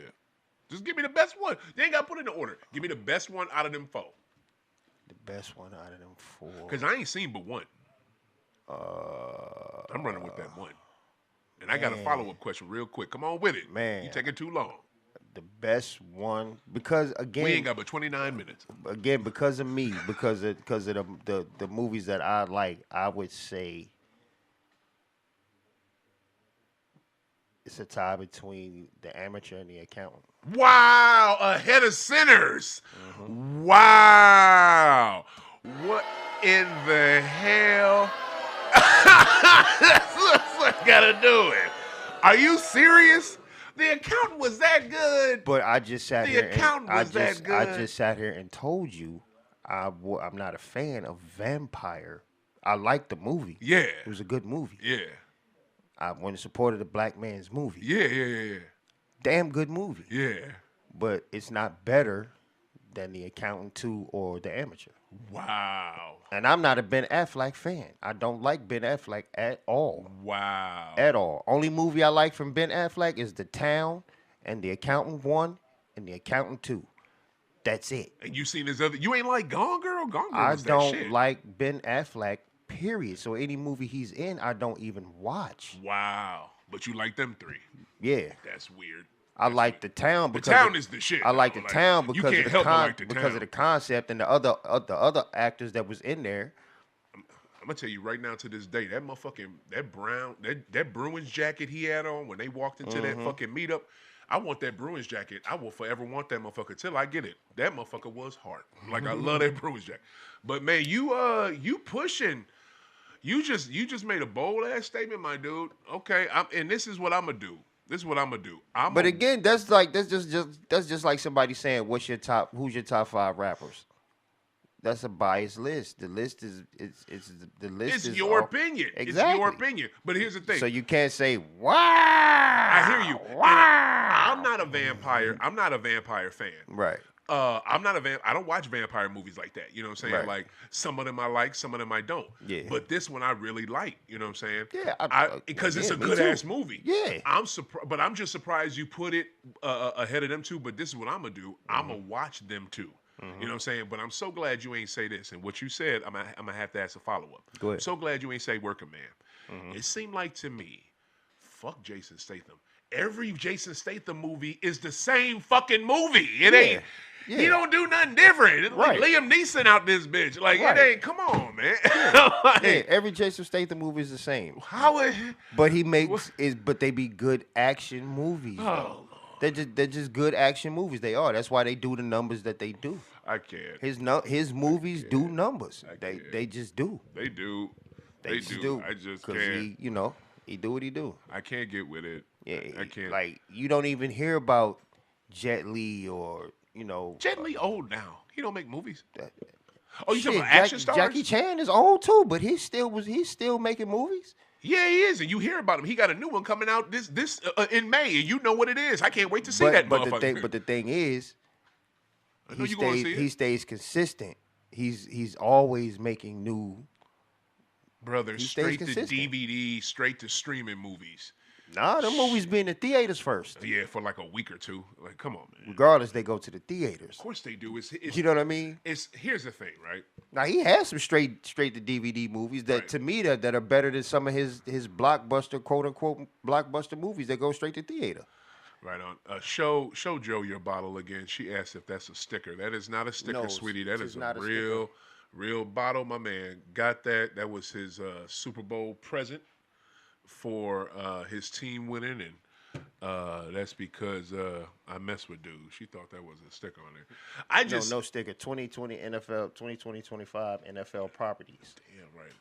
[SPEAKER 1] Just give me the best one. You ain't got to put it in the order. Give me the best one out of them four.
[SPEAKER 2] the best one out of them four.
[SPEAKER 1] Because I ain't seen but one. I'm running with that one. And I got a follow-up question real quick. Come on with it.
[SPEAKER 2] Man.
[SPEAKER 1] You taking too long.
[SPEAKER 2] The best one, because again,
[SPEAKER 1] We ain't got but 29 minutes.
[SPEAKER 2] because of me, because of the movies that I like, I would say it's a tie between The Amateur and The Accountant.
[SPEAKER 1] Wow. Ahead of Sinners. Wow. What in the hell? That's gotta do it. Are you serious? The Accountant was that good.
[SPEAKER 2] But I just sat
[SPEAKER 1] The
[SPEAKER 2] here.
[SPEAKER 1] Accountant
[SPEAKER 2] I
[SPEAKER 1] was that
[SPEAKER 2] I
[SPEAKER 1] good.
[SPEAKER 2] just sat here and told you I'm not a fan of Vampire. I liked the movie.
[SPEAKER 1] Yeah.
[SPEAKER 2] It was a good movie.
[SPEAKER 1] Yeah.
[SPEAKER 2] I went and supported a black man's movie.
[SPEAKER 1] Yeah.
[SPEAKER 2] Damn good movie.
[SPEAKER 1] Yeah.
[SPEAKER 2] But it's not better than The Accountant 2 or The Amateur.
[SPEAKER 1] Wow.
[SPEAKER 2] And I'm not a Ben Affleck fan. I don't like Ben Affleck at all.
[SPEAKER 1] Wow.
[SPEAKER 2] At all. Only movie I like from Ben Affleck is The Town and The Accountant 1 and The Accountant 2. That's it.
[SPEAKER 1] And you seen his other? You ain't like Gone Girl? Gone Girl
[SPEAKER 2] I
[SPEAKER 1] was that
[SPEAKER 2] don't
[SPEAKER 1] shit.
[SPEAKER 2] like Ben Affleck, period. So any movie he's in, I don't even watch.
[SPEAKER 1] Wow. But you like them three?
[SPEAKER 2] Yeah.
[SPEAKER 1] That's weird.
[SPEAKER 2] I like The Town because
[SPEAKER 1] Town is the shit,
[SPEAKER 2] I like
[SPEAKER 1] though.
[SPEAKER 2] The
[SPEAKER 1] Like,
[SPEAKER 2] Town
[SPEAKER 1] you
[SPEAKER 2] because
[SPEAKER 1] can't
[SPEAKER 2] of
[SPEAKER 1] help but like The
[SPEAKER 2] because
[SPEAKER 1] Town.
[SPEAKER 2] of the concept and the other actors that was in there.
[SPEAKER 1] I'm gonna tell you right now, to this day, that motherfucking that Bruins jacket he had on when they walked into that fucking meetup. I want that Bruins jacket. I will forever want that motherfucker till I get it. That motherfucker was hard. Like I love that Bruins jacket. But man, you pushing. You just made a bold ass statement, my dude. Okay, and this is what I'm gonna do.
[SPEAKER 2] But again, that's just like somebody saying, who's your top 5 rappers? that's a biased list. The list is it's the list
[SPEAKER 1] It's
[SPEAKER 2] is
[SPEAKER 1] your
[SPEAKER 2] all,
[SPEAKER 1] opinion.
[SPEAKER 2] exactly.
[SPEAKER 1] It's your opinion. But here's the thing.
[SPEAKER 2] So you can't say wow.
[SPEAKER 1] I hear you. And
[SPEAKER 2] Wow.
[SPEAKER 1] I'm not a vampire. I'm not a vampire fan.
[SPEAKER 2] Right.
[SPEAKER 1] I'm not a I don't watch vampire movies like that. You know what I'm saying?
[SPEAKER 2] Right.
[SPEAKER 1] Like some of them I like, some of them I don't.
[SPEAKER 2] Yeah.
[SPEAKER 1] But this one I really like. You know what I'm saying?
[SPEAKER 2] Yeah.
[SPEAKER 1] Because it's
[SPEAKER 2] yeah,
[SPEAKER 1] a
[SPEAKER 2] me
[SPEAKER 1] good
[SPEAKER 2] too.
[SPEAKER 1] ass movie.
[SPEAKER 2] Yeah.
[SPEAKER 1] I'm surprised, but I'm just surprised you put it ahead of them two. But this is what I'm gonna do. I'm gonna watch them too. You know what I'm saying? But I'm so glad you ain't say this. And what you said, I'm gonna have to ask a follow up.
[SPEAKER 2] Go ahead.
[SPEAKER 1] I'm so glad you ain't say Working Man. It seemed like to me, fuck Jason Statham. Every Jason Statham movie is the same fucking movie. It ain't.
[SPEAKER 2] Yeah.
[SPEAKER 1] He don't do nothing different. It's like
[SPEAKER 2] Right.
[SPEAKER 1] Liam Neeson out this bitch. Like
[SPEAKER 2] Right.
[SPEAKER 1] it ain't. Come on, man. Like,
[SPEAKER 2] Yeah, every Jason Statham movie is the same.
[SPEAKER 1] how it?
[SPEAKER 2] But he makes but they be good action movies.
[SPEAKER 1] Oh,
[SPEAKER 2] They're just good action movies. They are. That's why they do the numbers that they do.
[SPEAKER 1] I can't.
[SPEAKER 2] His movies do numbers.
[SPEAKER 1] can't.
[SPEAKER 2] They just do.
[SPEAKER 1] They do.
[SPEAKER 2] They just do.
[SPEAKER 1] I just
[SPEAKER 2] 'Cause
[SPEAKER 1] can't.
[SPEAKER 2] he do what he do.
[SPEAKER 1] I can't get with it.
[SPEAKER 2] Yeah,
[SPEAKER 1] I can't.
[SPEAKER 2] Like you don't even hear about Jet Li or
[SPEAKER 1] Jet Li old now. He don't make movies. Oh, you
[SPEAKER 2] shit,
[SPEAKER 1] talking about action stars?
[SPEAKER 2] Jackie Chan is old too, but he's still making movies.
[SPEAKER 1] Yeah, he is, and you hear about him. He got a new one coming out this in May, and you know what it is. I can't wait to see that
[SPEAKER 2] But
[SPEAKER 1] motherfucker.
[SPEAKER 2] the thing is,
[SPEAKER 1] I know you gonna see it.
[SPEAKER 2] he stays consistent. He's always making new.
[SPEAKER 1] Brother,
[SPEAKER 2] He stays
[SPEAKER 1] straight to
[SPEAKER 2] consistent.
[SPEAKER 1] DVD, straight to streaming movies.
[SPEAKER 2] Nah, the movies be in the theaters first.
[SPEAKER 1] Yeah, for like a week or two. Like, come on, man.
[SPEAKER 2] Regardless, they go to the theaters.
[SPEAKER 1] Of course they do. It's
[SPEAKER 2] You know what I mean?
[SPEAKER 1] here's the thing, right?
[SPEAKER 2] Now he has some straight to DVD movies that
[SPEAKER 1] Right.
[SPEAKER 2] to me that are better than some of his blockbuster quote unquote blockbuster movies that go straight to theater.
[SPEAKER 1] Right on. Show Joe your bottle again. She asked if that's a sticker. That is not a sticker,
[SPEAKER 2] No,
[SPEAKER 1] sweetie. That
[SPEAKER 2] it's
[SPEAKER 1] is a
[SPEAKER 2] not a
[SPEAKER 1] real bottle. My man got that. That was his Super Bowl present for his team winning, and that's because I mess with dudes. She thought that was a sticker on there. I just
[SPEAKER 2] No sticker. 2020 NFL 2020-25 NFL properties.
[SPEAKER 1] yeah, right.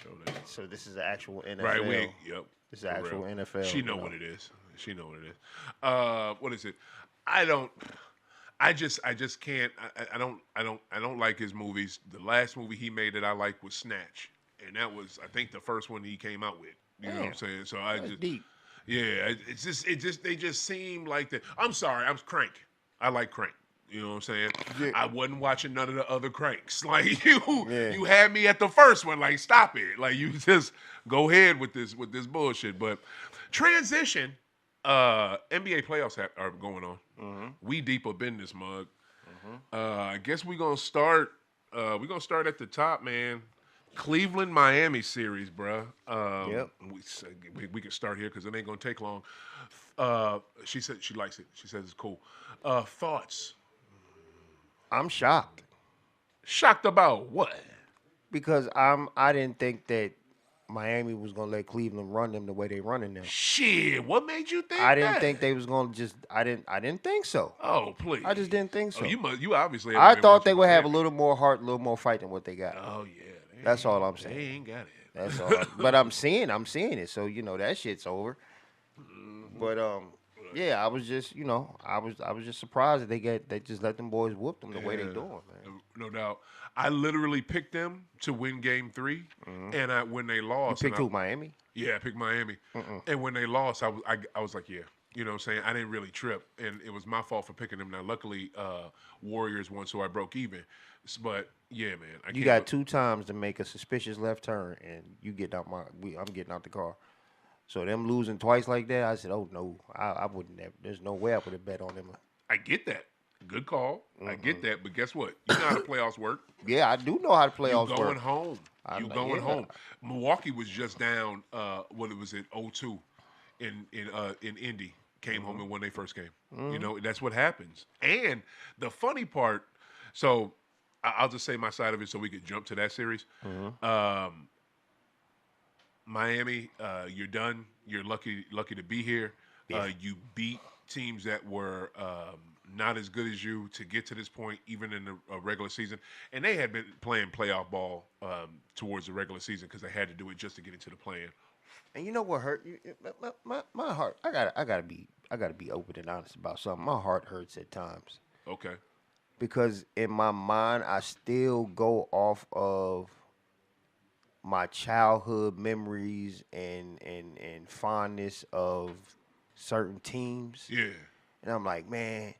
[SPEAKER 1] Show that.
[SPEAKER 2] So this is the actual NFL.
[SPEAKER 1] Right, yep.
[SPEAKER 2] This is
[SPEAKER 1] for
[SPEAKER 2] actual
[SPEAKER 1] real.
[SPEAKER 2] NFL.
[SPEAKER 1] She know what it is. She know what it is. What is it? I just can't. I don't like his movies. The last movie he made that I liked was Snatch, and that was I think the first one he came out with. You know what I'm saying? So I
[SPEAKER 2] That's
[SPEAKER 1] just
[SPEAKER 2] deep.
[SPEAKER 1] yeah. They just seem like the. I'm sorry. I'm Crank. I like Crank. You know what I'm saying?
[SPEAKER 2] Yeah.
[SPEAKER 1] I wasn't watching none of the other Cranks. Like you
[SPEAKER 2] Yeah.
[SPEAKER 1] had me at the first one. Like stop it. Like you just go ahead with this bullshit. But transition. NBA playoffs are going on.
[SPEAKER 2] Mm-hmm.
[SPEAKER 1] We deep up in this mug. I guess we're gonna start. We're gonna start at the top, man. Cleveland Miami series, bruh.
[SPEAKER 2] Yep.
[SPEAKER 1] We can start here because it ain't gonna take long. She said she likes it. She says it's cool. Thoughts?
[SPEAKER 2] I'm shocked
[SPEAKER 1] Shocked about what?
[SPEAKER 2] because I didn't think that Miami was gonna let Cleveland run them the way they running them.
[SPEAKER 1] Shit, what made you think?
[SPEAKER 2] I didn't
[SPEAKER 1] that?
[SPEAKER 2] think they was gonna just. I didn't think so.
[SPEAKER 1] Oh, please.
[SPEAKER 2] I just didn't think so.
[SPEAKER 1] Oh, you obviously.
[SPEAKER 2] I
[SPEAKER 1] haven't been
[SPEAKER 2] thought they
[SPEAKER 1] watching
[SPEAKER 2] would have a
[SPEAKER 1] Miami.
[SPEAKER 2] little more heart, a little more fight than what they got.
[SPEAKER 1] Oh yeah. they
[SPEAKER 2] That's all I'm
[SPEAKER 1] They
[SPEAKER 2] saying.
[SPEAKER 1] ain't got it.
[SPEAKER 2] That's all. But I'm seeing it. So that shit's over. But yeah, I was just I was just surprised that they just let them boys whoop them the way they
[SPEAKER 1] Yeah.
[SPEAKER 2] doing, man.
[SPEAKER 1] No doubt. I literally picked them to win Game 3, and when they lost,
[SPEAKER 2] Pick
[SPEAKER 1] and
[SPEAKER 2] who, Miami?
[SPEAKER 1] Yeah, I picked Miami. And when they lost, I was like, yeah, you know what I'm saying? I didn't really trip, and it was my fault for picking them. Now, luckily, Warriors won, so I broke even. But yeah, man, I
[SPEAKER 2] You
[SPEAKER 1] can't
[SPEAKER 2] got
[SPEAKER 1] look-
[SPEAKER 2] 2 times to make a suspicious left turn, and you get out I'm getting out the car. So them losing twice like that, I said, oh no, I wouldn't have. There's no way I would have bet on them.
[SPEAKER 1] I get that. Good call. I get that. But guess what? You know how the playoffs work.
[SPEAKER 2] Yeah, I do know how to playoffs
[SPEAKER 1] You going
[SPEAKER 2] work.
[SPEAKER 1] home. You going
[SPEAKER 2] yeah.
[SPEAKER 1] home. Milwaukee was just down. What was it? 0-2 in Indy. Came home and won their first game. You know that's what happens. And the funny part. So I'll just say my side of it, so we could jump to that series. Miami, you're done. You're lucky to be here. You beat teams that were not as good as you to get to this point, even in the regular season. And they had been playing playoff ball towards the regular season because they had to do it just to get into the play-in.
[SPEAKER 2] And you know what hurt? My heart. I gotta be open and honest about something. My heart hurts at times.
[SPEAKER 1] Okay.
[SPEAKER 2] because in my mind, I still go off of my childhood memories and fondness of certain teams.
[SPEAKER 1] Yeah.
[SPEAKER 2] And I'm like, man,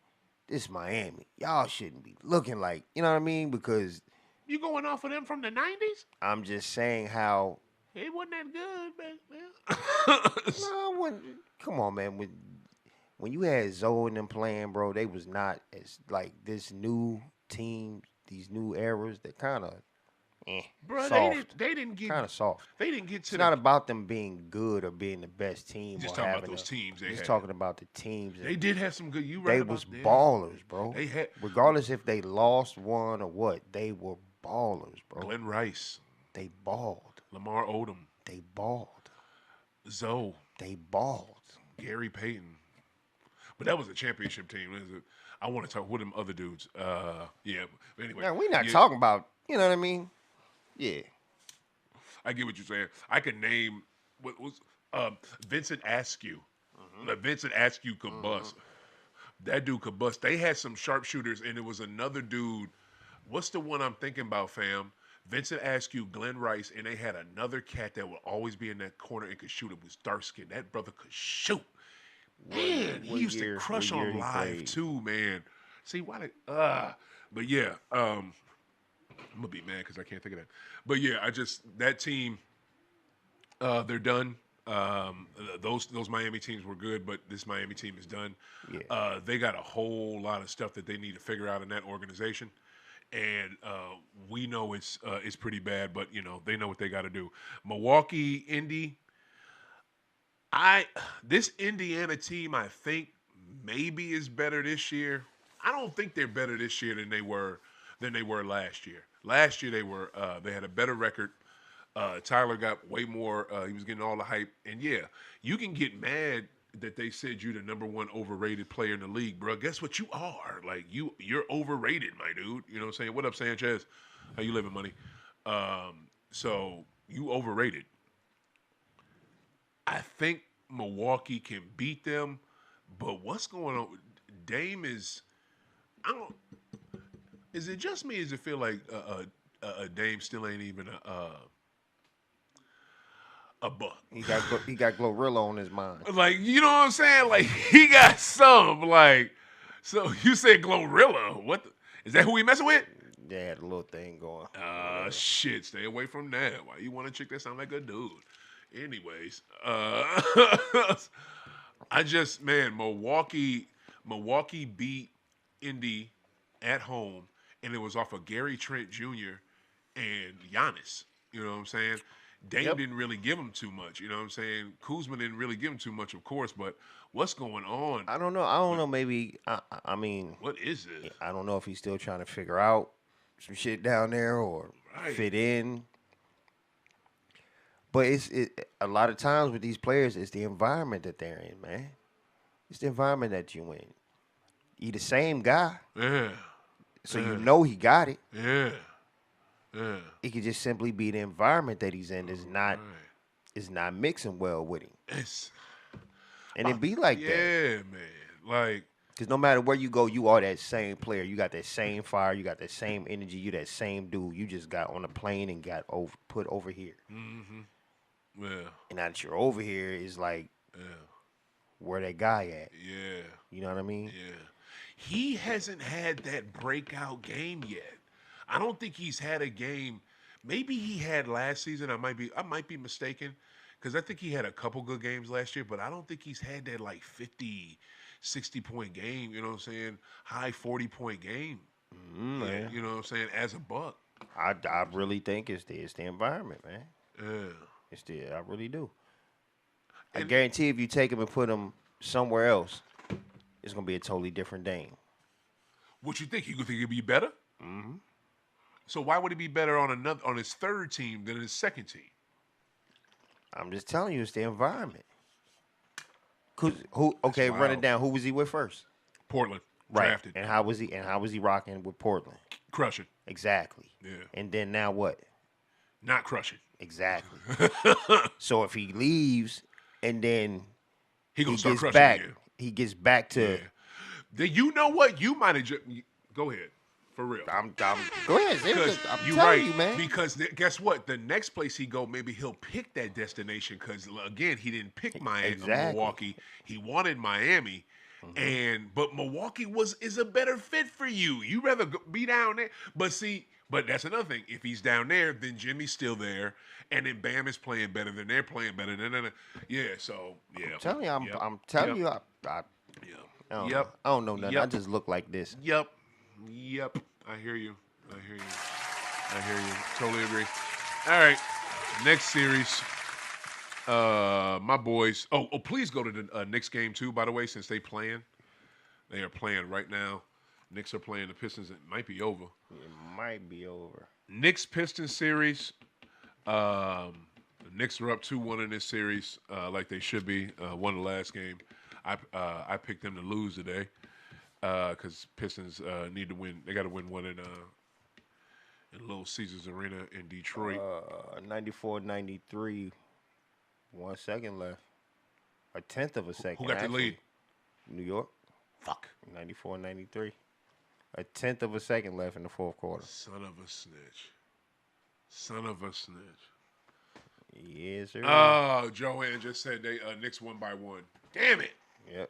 [SPEAKER 2] this Miami. Y'all shouldn't be looking like, you know what I mean? Because
[SPEAKER 1] You going off of them from the 90s?
[SPEAKER 2] I'm just saying how,
[SPEAKER 1] It wasn't that good back then.
[SPEAKER 2] no, come on, man. When you had Zoe and them playing, bro, they was not as like this new team, these new eras. They're kind of
[SPEAKER 1] Bro,
[SPEAKER 2] soft,
[SPEAKER 1] they didn't get
[SPEAKER 2] kind of soft.
[SPEAKER 1] they didn't get
[SPEAKER 2] It's
[SPEAKER 1] to
[SPEAKER 2] not
[SPEAKER 1] the
[SPEAKER 2] about them being good or being the best team.
[SPEAKER 1] just
[SPEAKER 2] Or
[SPEAKER 1] talking about
[SPEAKER 2] having
[SPEAKER 1] those teams they
[SPEAKER 2] just
[SPEAKER 1] had.
[SPEAKER 2] talking about the teams.
[SPEAKER 1] They did have some good. You right
[SPEAKER 2] They
[SPEAKER 1] about
[SPEAKER 2] was
[SPEAKER 1] that.
[SPEAKER 2] ballers, bro.
[SPEAKER 1] They had
[SPEAKER 2] Regardless if they lost, won, or what, they were ballers, bro.
[SPEAKER 1] Glenn Rice,
[SPEAKER 2] They balled.
[SPEAKER 1] Lamar Odom,
[SPEAKER 2] They balled.
[SPEAKER 1] Zoe,
[SPEAKER 2] They balled.
[SPEAKER 1] Gary Payton. But that was a championship team. I want to talk with them other dudes. Yeah. But anyway,
[SPEAKER 2] Now we're not
[SPEAKER 1] yeah,
[SPEAKER 2] talking about, you know what I mean? Yeah.
[SPEAKER 1] I get what you're saying. I can name what was Vincent Askew. Like, Vincent Askew could bust. That dude could bust. They had some sharpshooters, and it was another dude. What's the one I'm thinking about, fam? Vincent Askew, Glenn Rice, and they had another cat that would always be in that corner and could shoot. It was dark skin. That brother could shoot. Man, he
[SPEAKER 2] what
[SPEAKER 1] used
[SPEAKER 2] year-
[SPEAKER 1] to crush
[SPEAKER 2] what year
[SPEAKER 1] on
[SPEAKER 2] he
[SPEAKER 1] live
[SPEAKER 2] played?
[SPEAKER 1] too, man. See why they but yeah, I'm gonna be mad because I can't think of that. But yeah, that team, they're done. Those Miami teams were good, but this Miami team is done.
[SPEAKER 2] Yeah.
[SPEAKER 1] They got a whole lot of stuff that they need to figure out in that organization, and we know it's pretty bad. But they know what they got to do. Milwaukee, Indy. This Indiana team, I think maybe is better this year. I don't think they're better this year than they were last year. Last year they had a better record. Tyler got way more. He was getting all the hype, and yeah, you can get mad that they said you're the number one overrated player in the league, bro. Guess what you are? Like you're overrated, my dude. You know what I'm saying? What up, Sanchez? How you living, money? So you overrated. I think Milwaukee can beat them, but what's going on? Dame is. I don't. Is it just me? Or does it feel like Dame still ain't even a buck?
[SPEAKER 2] He got Glorilla on his mind.
[SPEAKER 1] Like, you know what I'm saying? Like, he got some. Like, so you said Glorilla? What? Is that who he messing with?
[SPEAKER 2] They had a little thing going.
[SPEAKER 1] Shit. Stay away from that. Why you want a chick that sound like a dude? Anyways, Milwaukee beat Indy at home, and it was off of Gary Trent Jr. and Giannis. You know what I'm saying? Dame didn't really give him too much. You know what I'm saying? Kuzma didn't really give him too much, of course. But what's going on?
[SPEAKER 2] I don't know. Maybe I mean,
[SPEAKER 1] What is this?
[SPEAKER 2] I don't know if he's still trying to figure out some shit down there or fit in. But a lot of times with these players, it's the environment that they're in, man. It's the environment that you in. You the same guy,
[SPEAKER 1] Yeah,
[SPEAKER 2] so you know he got it.
[SPEAKER 1] yeah.
[SPEAKER 2] It could just simply be the environment that he's in is not mixing well with him,
[SPEAKER 1] It's
[SPEAKER 2] and it be like that.
[SPEAKER 1] yeah, man. Like.
[SPEAKER 2] Because no matter where you go, you are that same player. You got that same fire. You got that same energy. You that same dude. You just got on a plane and got put over here.
[SPEAKER 1] Mm-hmm. Yeah.
[SPEAKER 2] And now that you're over here, is like where that guy at.
[SPEAKER 1] Yeah.
[SPEAKER 2] You know what I mean?
[SPEAKER 1] Yeah. He hasn't had that breakout game yet. I don't think he's had a game. Maybe he had last season. I might be mistaken, because I think he had a couple good games last year, but I don't think he's had that like 50, 60-point game. You know what I'm saying? High 40-point game.
[SPEAKER 2] Man.
[SPEAKER 1] You know what I'm saying? As a buck.
[SPEAKER 2] I really think it's the environment, man.
[SPEAKER 1] Yeah.
[SPEAKER 2] I really do. I guarantee if you take him and put him somewhere else, it's gonna be a totally different Dame.
[SPEAKER 1] What you think? You think he'd be better?
[SPEAKER 2] Mm-hmm.
[SPEAKER 1] So why would he be better on his third team than his second team?
[SPEAKER 2] I'm just telling you, it's the environment. Okay, run it
[SPEAKER 1] wild.
[SPEAKER 2] down. Who was he with first?
[SPEAKER 1] Portland.
[SPEAKER 2] Right.
[SPEAKER 1] Drafted.
[SPEAKER 2] And how was he rocking with Portland?
[SPEAKER 1] Crushing.
[SPEAKER 2] Exactly.
[SPEAKER 1] Yeah.
[SPEAKER 2] And then now what?
[SPEAKER 1] Not crushing.
[SPEAKER 2] Exactly. So if he leaves and then
[SPEAKER 1] He gonna start
[SPEAKER 2] gets
[SPEAKER 1] crushing
[SPEAKER 2] back,
[SPEAKER 1] again.
[SPEAKER 2] he gets back to
[SPEAKER 1] Yeah. You know what? You might have just go ahead. For real.
[SPEAKER 2] Go ahead,
[SPEAKER 1] Because
[SPEAKER 2] I'm
[SPEAKER 1] you're
[SPEAKER 2] telling
[SPEAKER 1] right.
[SPEAKER 2] you, man.
[SPEAKER 1] Because guess what? The next place he go, maybe he'll pick that destination. Because again, he didn't pick
[SPEAKER 2] Exactly.
[SPEAKER 1] Milwaukee. He wanted Miami, but Milwaukee is a better fit for you. You rather be down there. But see, but that's another thing. If he's down there, then Jimmy's still there, and then Bam is playing better. Then they're playing better. Yeah. So yeah.
[SPEAKER 2] I'm telling
[SPEAKER 1] Yep.
[SPEAKER 2] you,
[SPEAKER 1] Yep.
[SPEAKER 2] I don't know nothing.
[SPEAKER 1] Yep.
[SPEAKER 2] I just look like this.
[SPEAKER 1] Yep. I hear you. Totally agree. All right. Next series. My boys. Oh, please go to the Knicks game too, by the way, since they playing. They are playing right now. Knicks are playing the Pistons. It might be over.
[SPEAKER 2] It might be over.
[SPEAKER 1] Knicks Pistons series. The Knicks are up 2-1 in this series, like they should be. Won the last game. I picked them to lose today because Pistons need to win. They got to win one in Little Caesars Arena in Detroit.
[SPEAKER 2] 94-93. 1 second left. A tenth of a second.
[SPEAKER 1] Who got the lead?
[SPEAKER 2] New York.
[SPEAKER 1] Fuck.
[SPEAKER 2] 94-93. A tenth of a second left in the fourth quarter.
[SPEAKER 1] Son of a snitch.
[SPEAKER 2] Yes, sir.
[SPEAKER 1] Oh, Joanne just said they Knicks won by 1. Damn it.
[SPEAKER 2] Yep.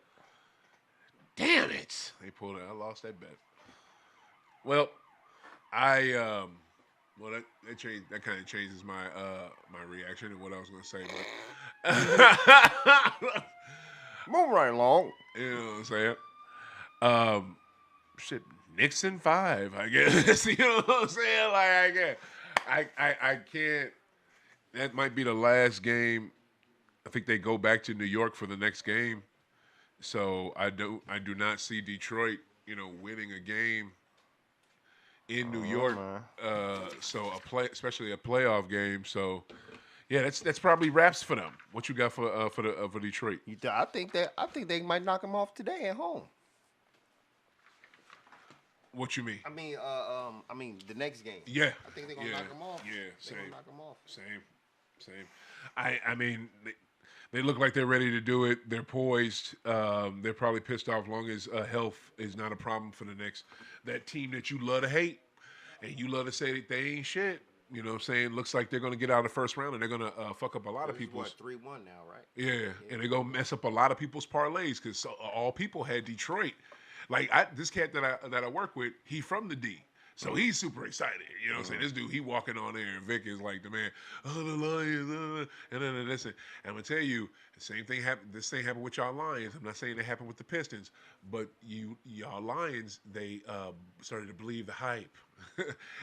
[SPEAKER 1] Damn it. They pulled it. I lost that bet. Well, that changed. That kind of changes my my reaction and what I was gonna say. But
[SPEAKER 2] Move right along.
[SPEAKER 1] you know what I'm saying? Shit, Knicks in 5, I guess. You know what I'm saying? Like I can't. That might be the last game. I think they go back to New York for the next game. So I do not see Detroit, winning a game in New York. So especially a playoff game. So yeah, that's probably wraps for them. What you got for Detroit?
[SPEAKER 2] I think they might knock them off today at home.
[SPEAKER 1] What you mean?
[SPEAKER 2] I mean the next game.
[SPEAKER 1] Yeah,
[SPEAKER 2] I think they're gonna knock them off.
[SPEAKER 1] Yeah, same.
[SPEAKER 2] They're gonna knock them off.
[SPEAKER 1] Same. I mean, they look like they're ready to do it. They're poised. They're probably pissed off. Long as health is not a problem for the Knicks. That team that you love to hate and you love to say that they ain't shit. You know what I'm saying? Looks like they're going to get out of the first round and they're going to fuck up a lot of people's.
[SPEAKER 2] 3-1 now, right?
[SPEAKER 1] Yeah, and they're going to mess up a lot of people's parlays because all people had Detroit. Like this cat that I work with, he from the D. So he's super excited. You know what I'm saying? This dude, he walking on there, and Vic is like the man, the Lions, and then listen. And I'm going to tell you, the same thing happened. This thing happened with y'all Lions. I'm not saying it happened with the Pistons, but y'all Lions, they started to believe the hype.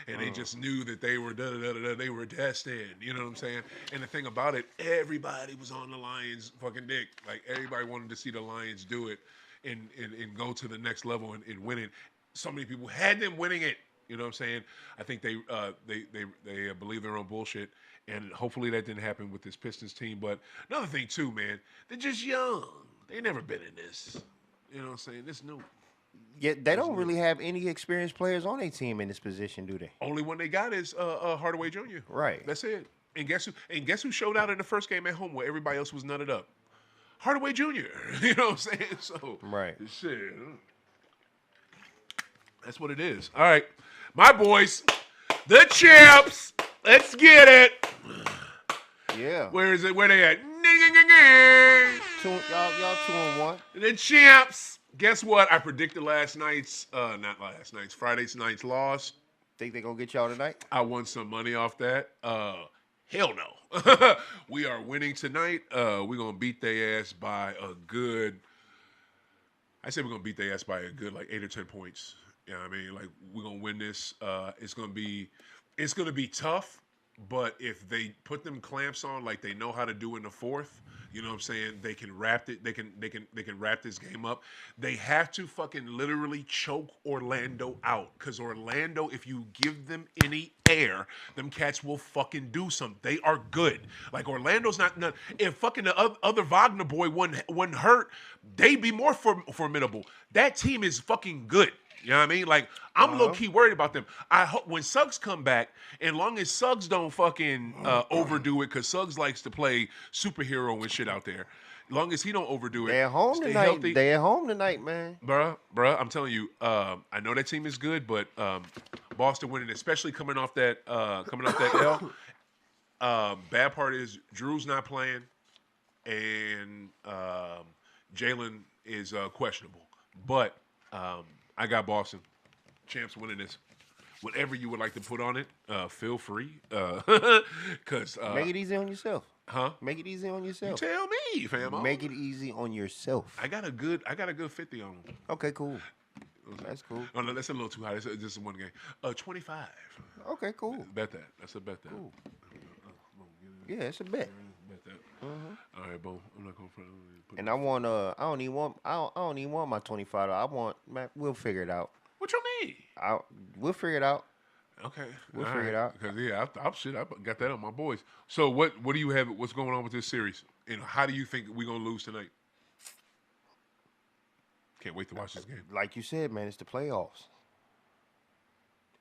[SPEAKER 1] And they just knew that they were they were destined. You know what I'm saying? And the thing about it, everybody was on the Lions fucking dick. Like, everybody wanted to see the Lions do it and go to the next level and win it. So many people had them winning it. You know what I'm saying? I think they believe their own bullshit, and hopefully that didn't happen with this Pistons team. But another thing too, man, they're just young. They never been in this. You know what I'm saying? This new.
[SPEAKER 2] Yeah, they don't really have any experienced players on their team in this position, do they?
[SPEAKER 1] Only one they got is Hardaway Jr.
[SPEAKER 2] Right.
[SPEAKER 1] That's it. And guess who showed out in the first game at home where everybody else was nutted up? Hardaway Jr. You know what I'm saying? So
[SPEAKER 2] right.
[SPEAKER 1] Shit. That's what it is. All right. My boys, the champs. Let's get it.
[SPEAKER 2] Yeah.
[SPEAKER 1] Where is it? Where they at?
[SPEAKER 2] Y'all 2-1.
[SPEAKER 1] The champs. Guess what? I predicted Friday's night's loss.
[SPEAKER 2] Think they gonna get y'all tonight?
[SPEAKER 1] I won some money off that. Hell no. We are winning tonight. We're gonna beat their ass by a good. I say we're gonna beat their ass by a good 8 or 10 points. You know what I mean? Like, we're gonna win this. It's gonna be tough, but if they put them clamps on like they know how to do in the fourth, you know what I'm saying? They can wrap it. They can wrap this game up. They have to fucking literally choke Orlando out, because Orlando, if you give them any air, them cats will fucking do something. They are good. Like, Orlando's not. If fucking the other Wagner boy wasn't hurt, they'd be more formidable. That team is fucking good. You know what I mean? Like, I'm low-key worried about them. I hope when Suggs come back, and long as Suggs don't fucking overdo it, because Suggs likes to play superhero and shit out there. Long as he don't overdo it,
[SPEAKER 2] They're at home
[SPEAKER 1] stay
[SPEAKER 2] tonight.
[SPEAKER 1] healthy.
[SPEAKER 2] They're at home tonight, man.
[SPEAKER 1] Bruh, I'm telling you, I know that team is good, but Boston winning, especially coming off that L. Bad part is Drew's not playing, and Jalen is questionable. But I got Boston champs winning this. Whatever you would like to put on it, feel free. Cause
[SPEAKER 2] Make it easy on yourself.
[SPEAKER 1] huh?
[SPEAKER 2] Make it easy on
[SPEAKER 1] You
[SPEAKER 2] yourself.
[SPEAKER 1] tell me, fam.
[SPEAKER 2] Make it easy on yourself.
[SPEAKER 1] I got a good 50 on them.
[SPEAKER 2] Okay, cool. That's cool.
[SPEAKER 1] Oh no, that's a little too high. This is one game. 25.
[SPEAKER 2] Okay, cool.
[SPEAKER 1] Bet that. That's a bet that.
[SPEAKER 2] Cool. Yeah, it's a bet.
[SPEAKER 1] Bet that. All right, boom. I'm not gonna put
[SPEAKER 2] And I want I don't even want my $25. I want man, we'll figure it out.
[SPEAKER 1] What you mean?
[SPEAKER 2] We'll figure it out.
[SPEAKER 1] Okay,
[SPEAKER 2] We'll figure it out.
[SPEAKER 1] Because yeah, I got that on my boys. So what do you have? What's going on with this series? And how do you think we're gonna lose tonight? Can't wait to watch this game.
[SPEAKER 2] Like you said, man, it's the playoffs.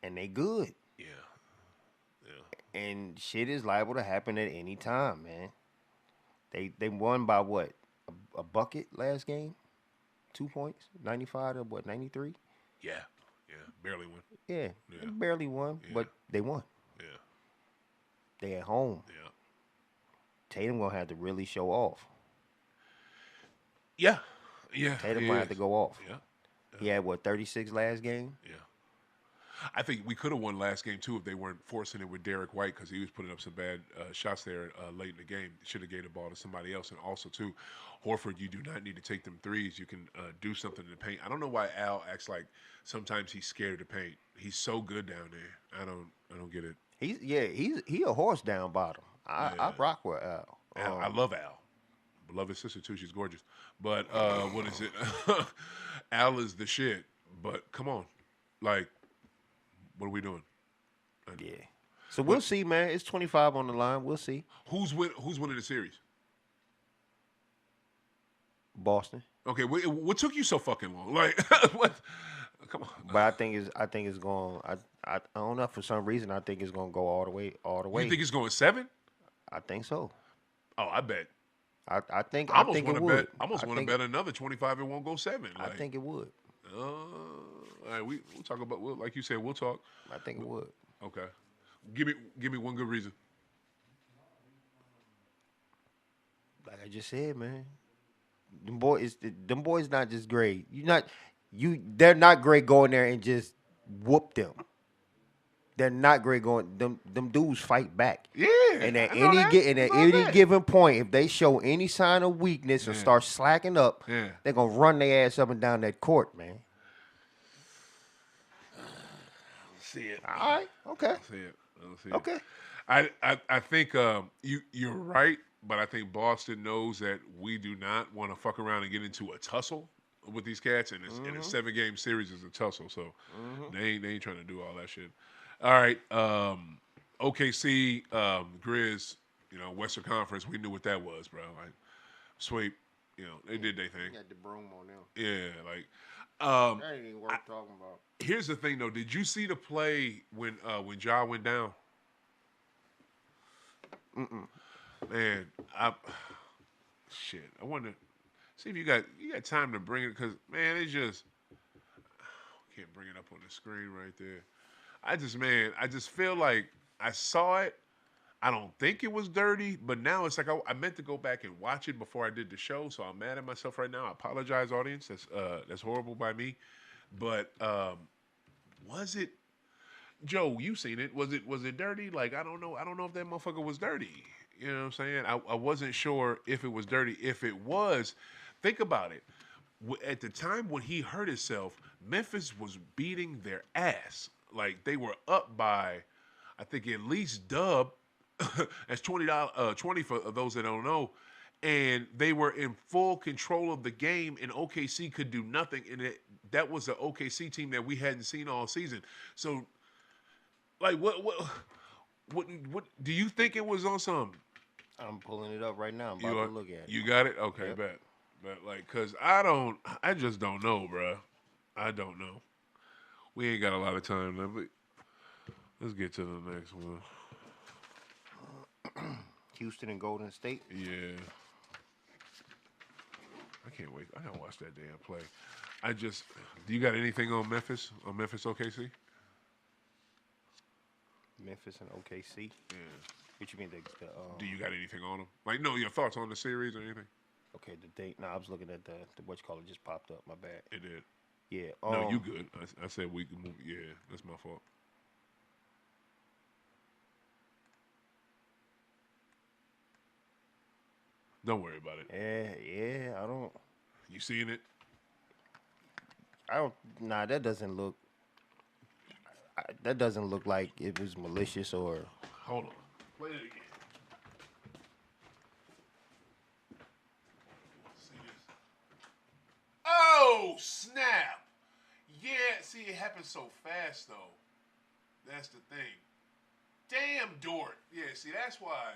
[SPEAKER 2] And they good.
[SPEAKER 1] Yeah.
[SPEAKER 2] And shit is liable to happen at any time, man. They won by what? A bucket last game? 2 points? 95 to what, 93?
[SPEAKER 1] Yeah. Barely won.
[SPEAKER 2] Yeah.
[SPEAKER 1] Yeah.
[SPEAKER 2] They barely won,
[SPEAKER 1] Yeah.
[SPEAKER 2] but they won.
[SPEAKER 1] Yeah.
[SPEAKER 2] They at home.
[SPEAKER 1] Yeah.
[SPEAKER 2] Tatum gonna have to really show off.
[SPEAKER 1] Yeah.
[SPEAKER 2] Tatum gonna have to go off.
[SPEAKER 1] Yeah.
[SPEAKER 2] He had what, 36 last game?
[SPEAKER 1] Yeah. I think we could have won last game too if they weren't forcing it with Derek White because he was putting up some bad shots there late in the game. Should have gave the ball to somebody else. And also too, Horford, you do not need to take them threes. You can do something in the paint. I don't know why Al acts like sometimes he's scared of the paint. He's so good down there. I don't get it.
[SPEAKER 2] He a horse down bottom. I rock with Al.
[SPEAKER 1] I love Al. I love his sister too. She's gorgeous. But what is it? Al is the shit. But come on, like. What are we doing?
[SPEAKER 2] Yeah. So we'll see, man. It's 25 on the line. We'll see.
[SPEAKER 1] Who's winning the series?
[SPEAKER 2] Boston.
[SPEAKER 1] Okay, what took you so fucking long? Like, what? Come on.
[SPEAKER 2] But I think it's going. I don't know, for some reason I think it's going to go all the way.
[SPEAKER 1] You think it's going 7?
[SPEAKER 2] I think so.
[SPEAKER 1] Oh, I bet.
[SPEAKER 2] I think
[SPEAKER 1] I
[SPEAKER 2] it would.
[SPEAKER 1] almost want to bet another 25. It won't go 7. Like,
[SPEAKER 2] I think it would.
[SPEAKER 1] All right, we'll talk about. Like you said, we'll talk.
[SPEAKER 2] I think it would.
[SPEAKER 1] Okay. Give me one good reason.
[SPEAKER 2] Like I just said, man. Them boys not just great. They're not great going there and just whoop them. They're not great going. Them dudes fight back.
[SPEAKER 1] Yeah.
[SPEAKER 2] And at any given point, if they show any sign of weakness or start slacking up, they're gonna run their ass up and down that court, man.
[SPEAKER 1] See it.
[SPEAKER 2] All right. Okay.
[SPEAKER 1] I see it.
[SPEAKER 2] Okay.
[SPEAKER 1] I think you're right, but I think Boston knows that we do not want to fuck around and get into a tussle with these cats, and a 7-game series is a tussle, so they ain't trying to do all that shit. All right, OKC, Grizz, Western Conference, we knew what that was, bro. Like sweep, they did their thing.
[SPEAKER 2] Got the broom on them.
[SPEAKER 1] Yeah, like.
[SPEAKER 2] That ain't even worth talking about.
[SPEAKER 1] Here's the thing, though. Did you see the play when Ja went down? Man, I wonder. See if you got time to bring it, because man, it's just can't bring it up on the screen right there. I just feel like I saw it. I don't think it was dirty, but now it's like I meant to go back and watch it before I did the show, so I'm mad at myself right now. I apologize, audience. That's horrible by me. But was it, Joe? You seen it? Was it dirty? Like I don't know if that motherfucker was dirty. You know what I'm saying? I wasn't sure if it was dirty. If it was, think about it. At the time when he hurt himself, Memphis was beating their ass. Like they were up by, I think at least dub. That's $20 for those that don't know, and they were in full control of the game, and OKC could do nothing. And that was an OKC team that we hadn't seen all season. So, like, what do you think it was on some?
[SPEAKER 2] I'm pulling it up right now. I'm about to look at it.
[SPEAKER 1] You got it? Okay,
[SPEAKER 2] Yep.
[SPEAKER 1] bet. But like, cause I just don't know, bro. I don't know. We ain't got a lot of time left, but let's get to the next one.
[SPEAKER 2] Houston and Golden State.
[SPEAKER 1] Yeah. can't wait. I gotta watch that damn play. Do you got anything on Memphis? On Memphis OKC?
[SPEAKER 2] Memphis and OKC.
[SPEAKER 1] Yeah.
[SPEAKER 2] What you mean?
[SPEAKER 1] Do you got anything on them? Like, no, your thoughts on the series or anything?
[SPEAKER 2] Okay, the date. No, I was looking at the what you call it just popped up. My bad.
[SPEAKER 1] It did.
[SPEAKER 2] Yeah.
[SPEAKER 1] No, you good. I said we can move. Yeah, that's my fault. Don't worry about it.
[SPEAKER 2] Yeah.
[SPEAKER 1] You seeing it?
[SPEAKER 2] Nah, that doesn't look. That doesn't look like it was malicious or.
[SPEAKER 1] Hold on. Play it again. See this? Oh, snap. Yeah, see, it happened so fast, though. That's the thing. Damn, Dort. Yeah, see, that's why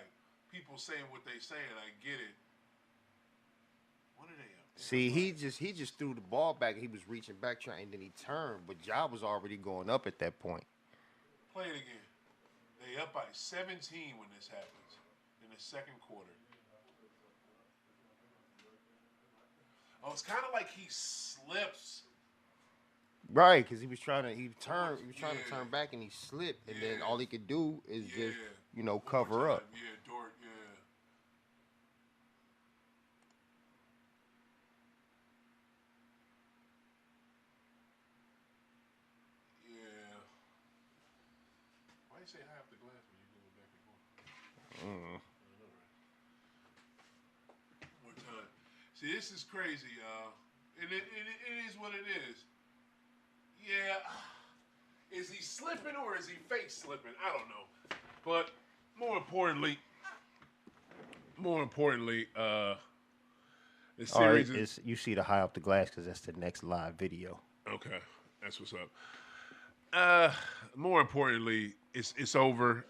[SPEAKER 1] people saying what they saying. I get it. What are they up?
[SPEAKER 2] See, he just threw the ball back. He was reaching back trying, and then he turned, but Ja was already going up at that point.
[SPEAKER 1] Play it again. They up by 17 when this happens in the second quarter. Oh, it's kind of like he slips.
[SPEAKER 2] Right, because he was trying to turn back and he slipped, and then all he could do is just cover up.
[SPEAKER 1] Yeah, Dort. Yeah. Yeah. Why you say high up the glass when you do it back and forth? One more time. See, this is crazy, y'all. And it is what it is. Yeah. Is he slipping or is he fake slipping? I don't know. But more importantly, the series is.
[SPEAKER 2] You see the high up the glass because that's the next live video.
[SPEAKER 1] Okay, that's what's up. More importantly, it's over.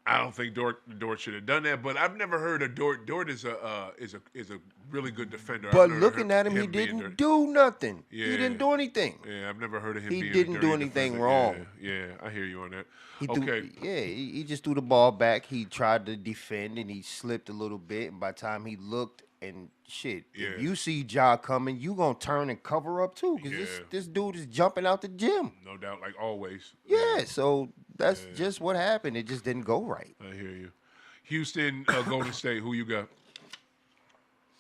[SPEAKER 1] I don't think Dort should have done that, but I've never heard of Dort. Dort is a really good defender.
[SPEAKER 2] But looking at him, he didn't do nothing.
[SPEAKER 1] Yeah.
[SPEAKER 2] He didn't do anything.
[SPEAKER 1] Yeah, I've never heard of him.
[SPEAKER 2] He
[SPEAKER 1] being
[SPEAKER 2] didn't
[SPEAKER 1] a
[SPEAKER 2] do
[SPEAKER 1] dirty
[SPEAKER 2] anything
[SPEAKER 1] defender.
[SPEAKER 2] wrong.
[SPEAKER 1] Yeah, I hear you on that.
[SPEAKER 2] Okay. He just threw the ball back. He tried to defend and he slipped a little bit. And by the time he looked and shit, if you see Ja coming, you gonna turn and cover up too, because this dude is jumping out the gym.
[SPEAKER 1] No doubt, like always.
[SPEAKER 2] Yeah, so that's just what happened. It just didn't go right.
[SPEAKER 1] I hear you. Houston, Golden State. Who you got?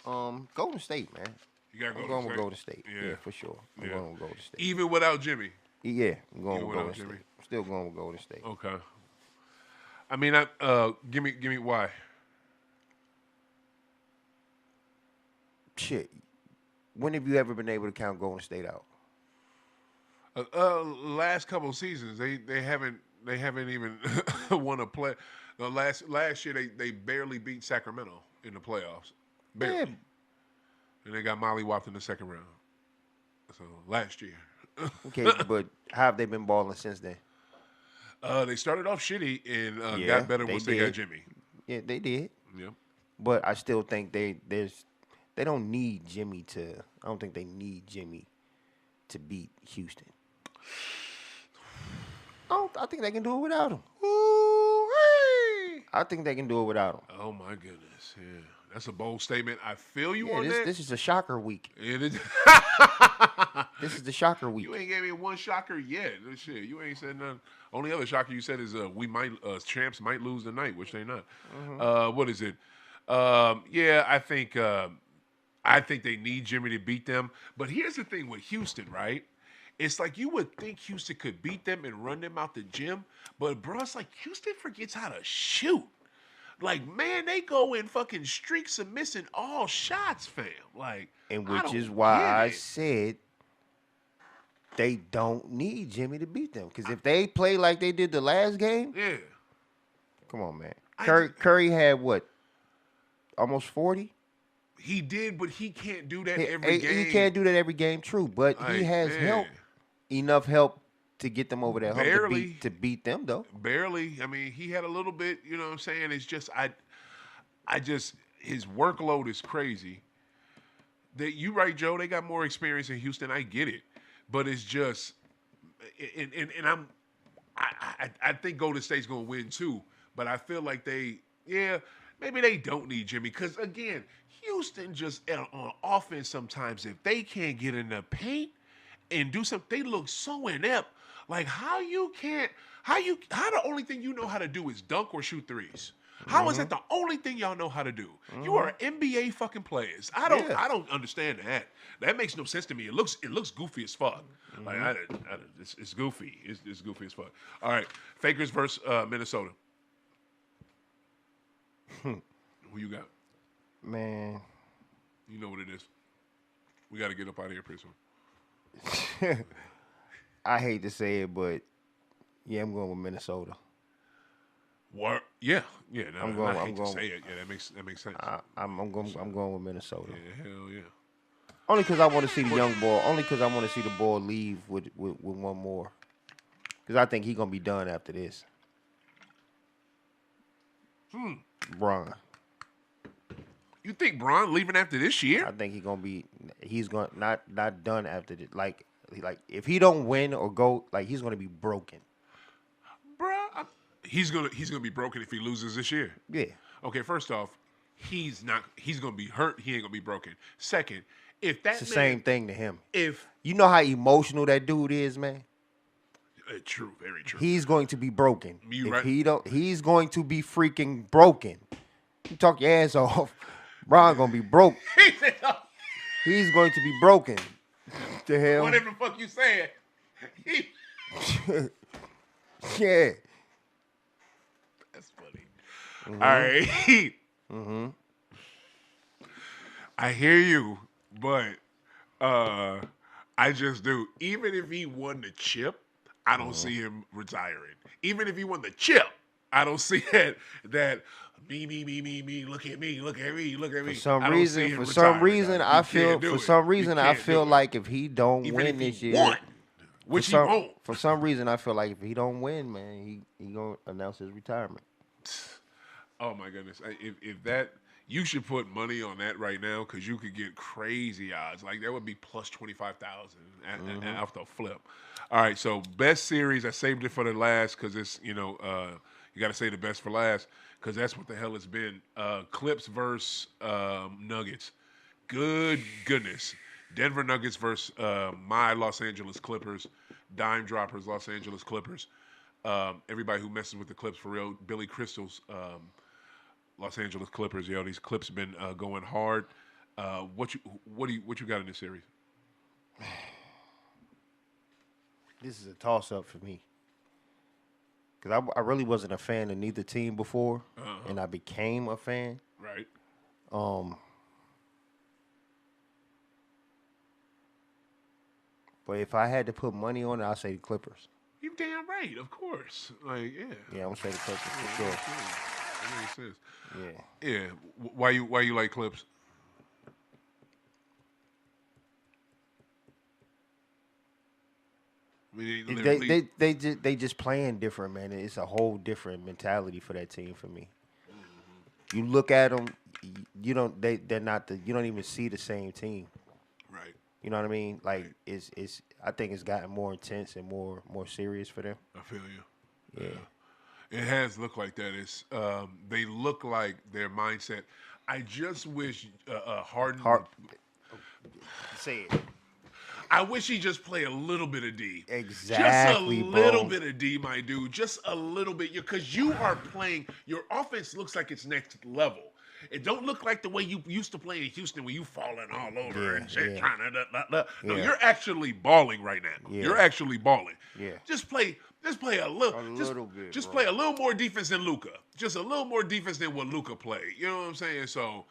[SPEAKER 2] Golden State, man.
[SPEAKER 1] You got
[SPEAKER 2] I'm going with Golden State.
[SPEAKER 1] Yeah.
[SPEAKER 2] Yeah, for sure. I'm going with Golden State.
[SPEAKER 1] Even without Jimmy.
[SPEAKER 2] Yeah, I'm going
[SPEAKER 1] Even
[SPEAKER 2] with Golden
[SPEAKER 1] without Jimmy?
[SPEAKER 2] State. I'm still going with Golden State.
[SPEAKER 1] Okay. I mean, give me why.
[SPEAKER 2] Shit. When have you ever been able to count Golden State out?
[SPEAKER 1] Last couple of seasons, they haven't even won a play. The last year they barely beat Sacramento in the playoffs, barely,
[SPEAKER 2] Yeah.
[SPEAKER 1] and they got mollywopped in the second round. So last year,
[SPEAKER 2] Okay, but how have they been balling since then?
[SPEAKER 1] they started off shitty and got better once they got Jimmy.
[SPEAKER 2] Yeah, they did.
[SPEAKER 1] Yep.
[SPEAKER 2] But I still think they don't need Jimmy to. I don't think they need Jimmy to beat Houston. I think they can do it without him.
[SPEAKER 1] Ooh-wee.
[SPEAKER 2] I think they can do it without him.
[SPEAKER 1] Oh my goodness, yeah, that's a bold statement. I feel you
[SPEAKER 2] Yeah,
[SPEAKER 1] on that.
[SPEAKER 2] this is a shocker week.
[SPEAKER 1] It is.
[SPEAKER 2] This is the shocker week.
[SPEAKER 1] You ain't gave me one shocker yet. Shit, you ain't said nothing. Only other shocker you said is champs might lose tonight, which they not. What is it? Yeah, I think they need Jimmy to beat them. But here's the thing with Houston, right? It's like you would think Houston could beat them and run them out the gym, but bro, it's like Houston forgets how to shoot. Like, man, they go in fucking streaks of missing all shots, fam. Like,
[SPEAKER 2] And which is why I said they don't need Jimmy to beat them. Because if they play like they did the last game,
[SPEAKER 1] yeah.
[SPEAKER 2] Come on, man. Curry had what? Almost 40?
[SPEAKER 1] He did, but he can't do that every game.
[SPEAKER 2] He can't do that every game, true. But he has enough help to get them over that hump
[SPEAKER 1] Barely.
[SPEAKER 2] to beat them, though.
[SPEAKER 1] Barely. I mean, he had a little bit, you know what I'm saying? It's just, his workload is crazy. You right, Joe, they got more experience in Houston. I get it. But it's just, I think Golden State's going to win too. But I feel like they maybe they don't need Jimmy because again, Houston just on offense sometimes if they can't get in the paint and do something, they look so inept. Like how the only thing you know how to do is dunk or shoot threes. How is that the only thing y'all know how to do? You are NBA fucking players.
[SPEAKER 2] Yeah.
[SPEAKER 1] I don't understand that. That makes no sense to me. It looks goofy as fuck. Like it's goofy. It's goofy as fuck. All right, Fakers versus Minnesota. Who you got?
[SPEAKER 2] Man,
[SPEAKER 1] You know what it is. We got to get up out of here pretty soon.
[SPEAKER 2] I hate to say it, but yeah, I'm going with Minnesota.
[SPEAKER 1] What? Yeah. No,
[SPEAKER 2] I'm
[SPEAKER 1] I
[SPEAKER 2] going-
[SPEAKER 1] hate
[SPEAKER 2] I'm
[SPEAKER 1] to
[SPEAKER 2] going-
[SPEAKER 1] say it. Yeah, that makes sense.
[SPEAKER 2] I'm going with Minnesota.
[SPEAKER 1] Yeah, hell yeah.
[SPEAKER 2] Only because I want to see the young boy. Only because I want to see the boy leave with one more. Because I think he's gonna be done after this. Bron.
[SPEAKER 1] You think Braun leaving after this year?
[SPEAKER 2] I think he's going not done after this. Like if he don't win or go, like he's gonna be broken.
[SPEAKER 1] Bruh, he's gonna be broken if he loses this year.
[SPEAKER 2] Yeah.
[SPEAKER 1] Okay, first off, he's gonna be hurt. He ain't gonna be broken. Second, if that
[SPEAKER 2] It's the
[SPEAKER 1] man,
[SPEAKER 2] same thing to him.
[SPEAKER 1] if
[SPEAKER 2] You know how emotional that dude is, man?
[SPEAKER 1] true, very true.
[SPEAKER 2] He's going to be broken.
[SPEAKER 1] You
[SPEAKER 2] If
[SPEAKER 1] right.
[SPEAKER 2] he's going to be freaking broken. You talk your ass off. Bron gonna be broke.
[SPEAKER 1] He said, "Oh,
[SPEAKER 2] He's going to be broken. The hell?
[SPEAKER 1] whatever the fuck you saying. He,
[SPEAKER 2] Yeah.
[SPEAKER 1] that's funny. All right. I hear you, but I just do. Even if he won the chip, I don't see him retiring. Even if he won the chip, I don't see that me. Look at me.
[SPEAKER 2] For some
[SPEAKER 1] I don't see
[SPEAKER 2] reason,
[SPEAKER 1] him
[SPEAKER 2] for some
[SPEAKER 1] retiring,
[SPEAKER 2] reason,
[SPEAKER 1] dog.
[SPEAKER 2] I
[SPEAKER 1] You
[SPEAKER 2] feel
[SPEAKER 1] can't do
[SPEAKER 2] for
[SPEAKER 1] it.
[SPEAKER 2] some
[SPEAKER 1] You
[SPEAKER 2] reason I
[SPEAKER 1] can't do
[SPEAKER 2] feel
[SPEAKER 1] it.
[SPEAKER 2] like if he don't
[SPEAKER 1] Even
[SPEAKER 2] win
[SPEAKER 1] if
[SPEAKER 2] this
[SPEAKER 1] he
[SPEAKER 2] year,
[SPEAKER 1] won, which he won't.
[SPEAKER 2] for some reason I feel like if he don't win, man, he gonna announce his retirement.
[SPEAKER 1] Oh my goodness! If that, you should put money on that right now because you could get crazy odds. Like that would be plus 25,000 off the flip. All right, so best series. I saved it for the last because it's you got to say the best for last because that's what the hell it's been. Clips versus Nuggets. Good goodness. Denver Nuggets versus my Los Angeles Clippers. Dime droppers, Los Angeles Clippers. Everybody who messes with the Clips for real. Billy Crystal's Los Angeles Clippers. Yo, these Clips been going hard. What you got in this series?
[SPEAKER 2] This is a toss up for me because I really wasn't a fan of neither team before, and I became a fan.
[SPEAKER 1] Right.
[SPEAKER 2] But if I had to put money on it, I'd say the Clippers.
[SPEAKER 1] You damn right, of course. Like, yeah.
[SPEAKER 2] Yeah, I'm gonna say the Clippers for sure.
[SPEAKER 1] That makes sense.
[SPEAKER 2] Yeah.
[SPEAKER 1] Yeah. Why you like Clips? I mean, they literally-
[SPEAKER 2] They just playing different, man. It's a whole different mentality for that team for me. You look at them, you don't they're not the you don't even see the same team.
[SPEAKER 1] right.
[SPEAKER 2] You know what I mean? Like it's I think it's gotten more intense and more serious for them.
[SPEAKER 1] I feel you.
[SPEAKER 2] Yeah.
[SPEAKER 1] It has looked like that. It's they look like their mindset. I just wish Harden.
[SPEAKER 2] Say it.
[SPEAKER 1] I wish he just play a little bit of D.
[SPEAKER 2] Exactly,
[SPEAKER 1] Just a little
[SPEAKER 2] bro.
[SPEAKER 1] bit of D, my dude. Just a little bit. Because you are playing, your offense looks like it's next level. It don't look like the way you used to play in Houston where you falling all over and shit,
[SPEAKER 2] yeah.
[SPEAKER 1] trying to. No,
[SPEAKER 2] Yeah.
[SPEAKER 1] you're actually balling right now.
[SPEAKER 2] Yeah.
[SPEAKER 1] You're actually balling.
[SPEAKER 2] Yeah.
[SPEAKER 1] Just play a little.
[SPEAKER 2] little bit,
[SPEAKER 1] Just
[SPEAKER 2] bro.
[SPEAKER 1] play a little more defense than Luka. Just a little more defense than what Luka played. You know what I'm saying? So,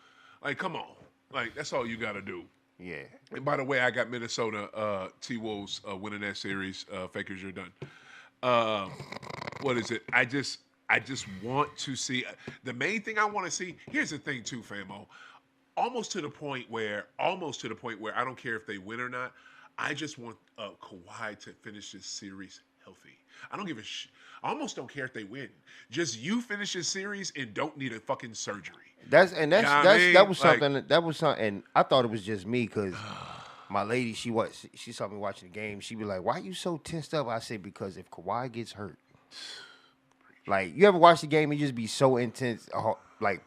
[SPEAKER 1] like, come on. Like, that's all you got to do.
[SPEAKER 2] Yeah.
[SPEAKER 1] And by the way, I got Minnesota T-Wolves winning that series. Fakers, you're done. What is it? I just want to see. The main thing I want to see. Here's the thing, too, Famo. Almost to the point where I don't care if they win or not. I just want Kawhi to finish this series healthy. I don't give a I almost don't care if they win. Just you finish this series and don't need a fucking surgery.
[SPEAKER 2] That was
[SPEAKER 1] Like-
[SPEAKER 2] something. And I thought it was just me because my lady, she saw me watching the game. She be like, "Why you so tensed up?" I said, "Because if Kawhi gets hurt, like you ever watch the game, it just be so intense, like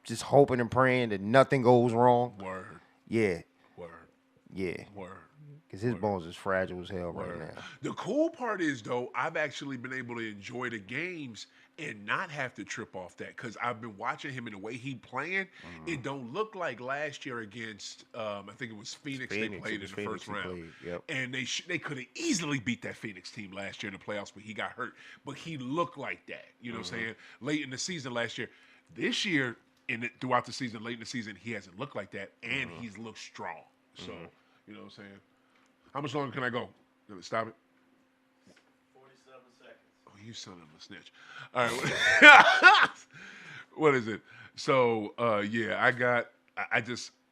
[SPEAKER 2] just hoping and praying that nothing goes wrong.
[SPEAKER 1] Word.
[SPEAKER 2] Yeah,
[SPEAKER 1] Word.
[SPEAKER 2] yeah.
[SPEAKER 1] Word.
[SPEAKER 2] Because his bones is fragile as hell right
[SPEAKER 1] Word.
[SPEAKER 2] now.
[SPEAKER 1] The cool part is though, I've actually been able to enjoy the games and not have to trip off that because I've been watching him and the way he playing. It don't look like last year against I think it was Phoenix. They
[SPEAKER 2] Phoenix,
[SPEAKER 1] played
[SPEAKER 2] it
[SPEAKER 1] in
[SPEAKER 2] was
[SPEAKER 1] the
[SPEAKER 2] Phoenix
[SPEAKER 1] first
[SPEAKER 2] he
[SPEAKER 1] round,
[SPEAKER 2] played, yep.
[SPEAKER 1] and they could have easily beat that Phoenix team last year in the playoffs, but he got hurt. But he looked like that, you know what I'm saying? Late in the season last year, this year throughout the season, late in the season, he hasn't looked like that, and he's looked strong. So you know what I'm saying? How much longer can I go? Stop it.
[SPEAKER 3] 47 seconds.
[SPEAKER 1] Oh, you son of a snitch. All right. What is it? So, yeah,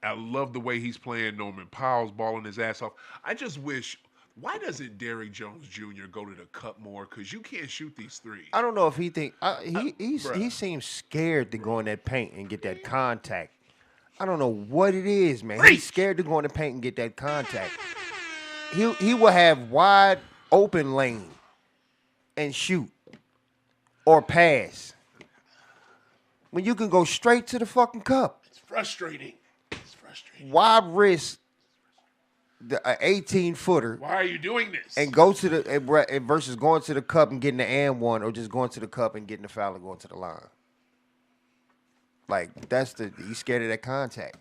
[SPEAKER 1] I love the way he's playing. Norman Powell's balling his ass off. I just wish, why doesn't Derrick Jones Jr. go to the cup more? Because you can't shoot these threes.
[SPEAKER 2] I don't know if he think he
[SPEAKER 1] bruh.
[SPEAKER 2] seems scared to go in that paint and get that contact. I don't know what it is, man.
[SPEAKER 1] Preach.
[SPEAKER 2] He's scared to go in the paint and get that contact. He will have wide open lane and shoot or pass when you can go straight to the fucking cup.
[SPEAKER 1] It's frustrating. It's frustrating.
[SPEAKER 2] Why risk the 18-footer
[SPEAKER 1] Why are you doing this?
[SPEAKER 2] and go to the versus going to the cup and getting the and one, or just going to the cup and getting the foul and going to the line? Like he's scared of that contact.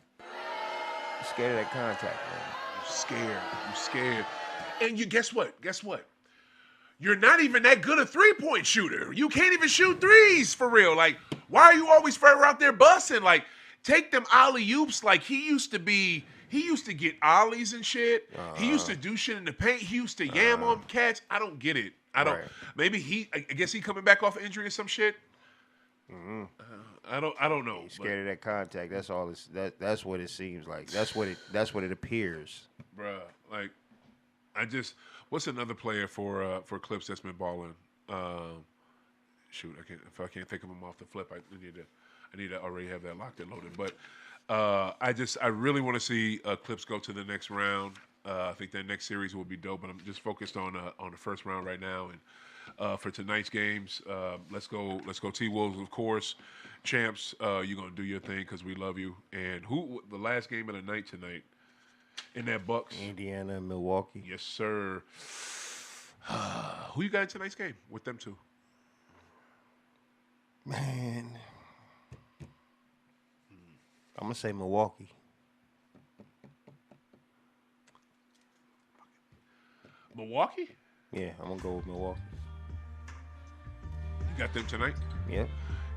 [SPEAKER 2] He's scared of that contact, man.
[SPEAKER 1] You're scared. You're scared. And you guess what? Guess what? You're not even that good a three-point shooter. You can't even shoot threes for real. Like, why are you always forever out there busting? Like, take them alley-oops like he used to be. He used to get ollies and shit. He used to do shit in the paint. He used to yam on cats. I don't get it. I don't.
[SPEAKER 2] Right.
[SPEAKER 1] Maybe I guess he coming back off injury or some shit. I don't know.
[SPEAKER 2] He's scared of that contact. That's all. That's what it seems like. That's what it appears.
[SPEAKER 1] Bruh, like, what's another player for Clips that's been balling? Shoot, if I can't think of him off the flip, I need to already have that locked and loaded. But I really want to see Clips go to the next round. I think that next series will be dope, but I'm just focused on the first round right now. And for tonight's games, let's go T-Wolves, of course. Champs, you're gonna do your thing because we love you. And the last game of the night tonight in that Bucks?
[SPEAKER 2] Indiana and Milwaukee.
[SPEAKER 1] Yes, sir. Who you got in tonight's game with them two?
[SPEAKER 2] Man, I'm gonna say Milwaukee.
[SPEAKER 1] Milwaukee?
[SPEAKER 2] Yeah, I'm gonna go with Milwaukee.
[SPEAKER 1] You got them tonight?
[SPEAKER 2] Yep.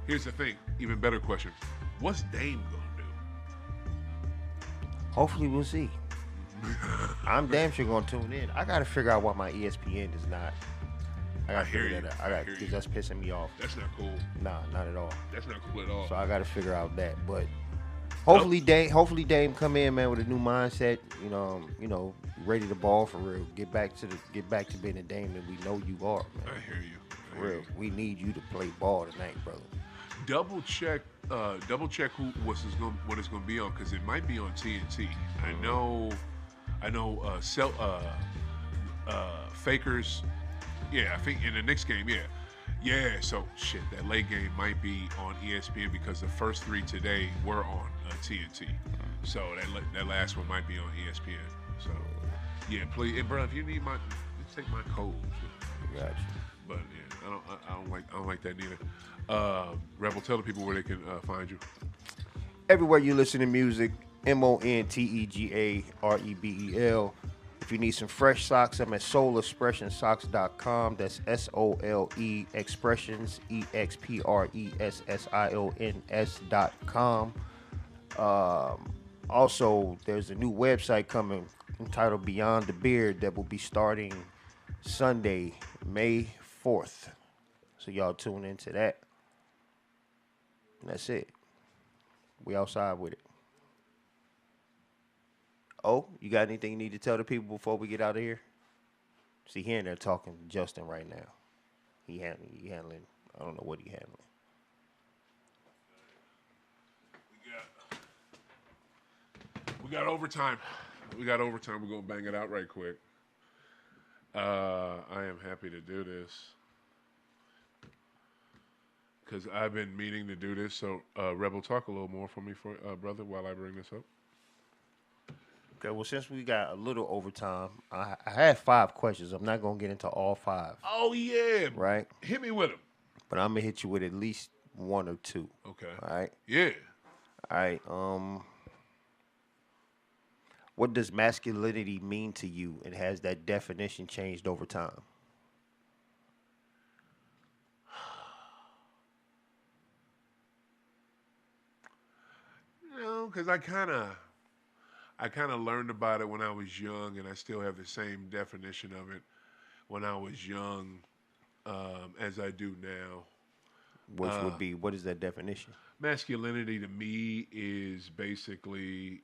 [SPEAKER 1] Here's the thing. Even better question. What's Dame gonna do?
[SPEAKER 2] Hopefully we'll see. I'm damn sure gonna tune in. I gotta figure out why my ESPN is not. I gotta
[SPEAKER 1] hear
[SPEAKER 2] figure
[SPEAKER 1] you.
[SPEAKER 2] that out.
[SPEAKER 1] I hear
[SPEAKER 2] Because
[SPEAKER 1] you.
[SPEAKER 2] that's pissing me off.
[SPEAKER 1] That's not cool.
[SPEAKER 2] Nah, not at all.
[SPEAKER 1] That's not cool at all.
[SPEAKER 2] So I gotta figure out that. But hopefully Dame come in, man, with a new mindset. You know, ready to ball for real. Get back to being the Dame that we know you are, man.
[SPEAKER 1] I hear you. I
[SPEAKER 2] For
[SPEAKER 1] hear
[SPEAKER 2] real.
[SPEAKER 1] you.
[SPEAKER 2] We need you to play ball tonight, brother.
[SPEAKER 1] Double check what it's gonna be on because it might be on TNT. I know. Fakers. Yeah, I think in the next game. Yeah. So shit, that late game might be on ESPN because the first three today were on TNT. So that last one might be on ESPN. So yeah, please, and bro, if you need just take my code.
[SPEAKER 2] Got you.
[SPEAKER 1] But yeah, I don't like that neither. Rebel, tell the people where they can find you.
[SPEAKER 2] Everywhere you listen to music, MONTEGAREBEL. If you need some fresh socks, I'm at SoulExpressionSocks.com. That's SOLE Expressions, EXPRESSIONS.com. Also, there's a new website coming entitled Beyond the Beard that will be starting Sunday, May 4th. So y'all tune into that. And that's it. We outside with it. Oh, you got anything you need to tell the people before we get out of here? See, he in there talking to Justin right now. He handling. I don't know what he handling.
[SPEAKER 1] We got overtime. We're gonna bang it out right quick. I am happy to do this because I've been meaning to do this. So, Rebel, talk a little more for me, brother, while I bring this up.
[SPEAKER 2] Okay, well, since we got a little overtime, I had 5 questions. I'm not gonna get into all 5,
[SPEAKER 1] Oh yeah,
[SPEAKER 2] right?
[SPEAKER 1] hit me with him.
[SPEAKER 2] But I'm gonna hit you with at least 1 or 2.
[SPEAKER 1] Okay.
[SPEAKER 2] All right.
[SPEAKER 1] Yeah.
[SPEAKER 2] All right. What does masculinity mean to you, and has that definition changed over time?
[SPEAKER 1] Because I kind of learned about it when I was young, and I still have the same definition of it when I was young as I do now.
[SPEAKER 2] Which would be, what is that definition?
[SPEAKER 1] Masculinity to me is basically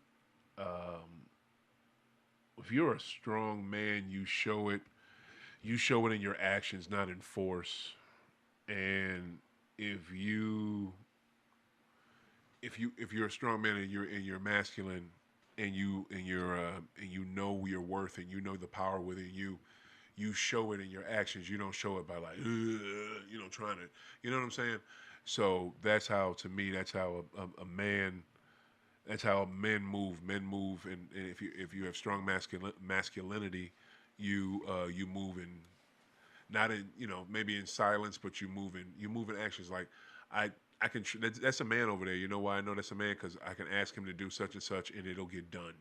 [SPEAKER 1] if you're a strong man, you show it. You show it in your actions, not in force. And if you if you're a strong man and you're masculine and you know your worth and you know the power within you, you show it in your actions. You don't show it by like trying to, you know what I'm saying? So that's how, to me, that's how a man, that's how men move. Men move, and if you have strong masculinity, you move in, not in, maybe in silence, but you move in actions. Like I I can that's a man over there. You know why I know that's a man? Because I can ask him to do such and such, and it'll get done.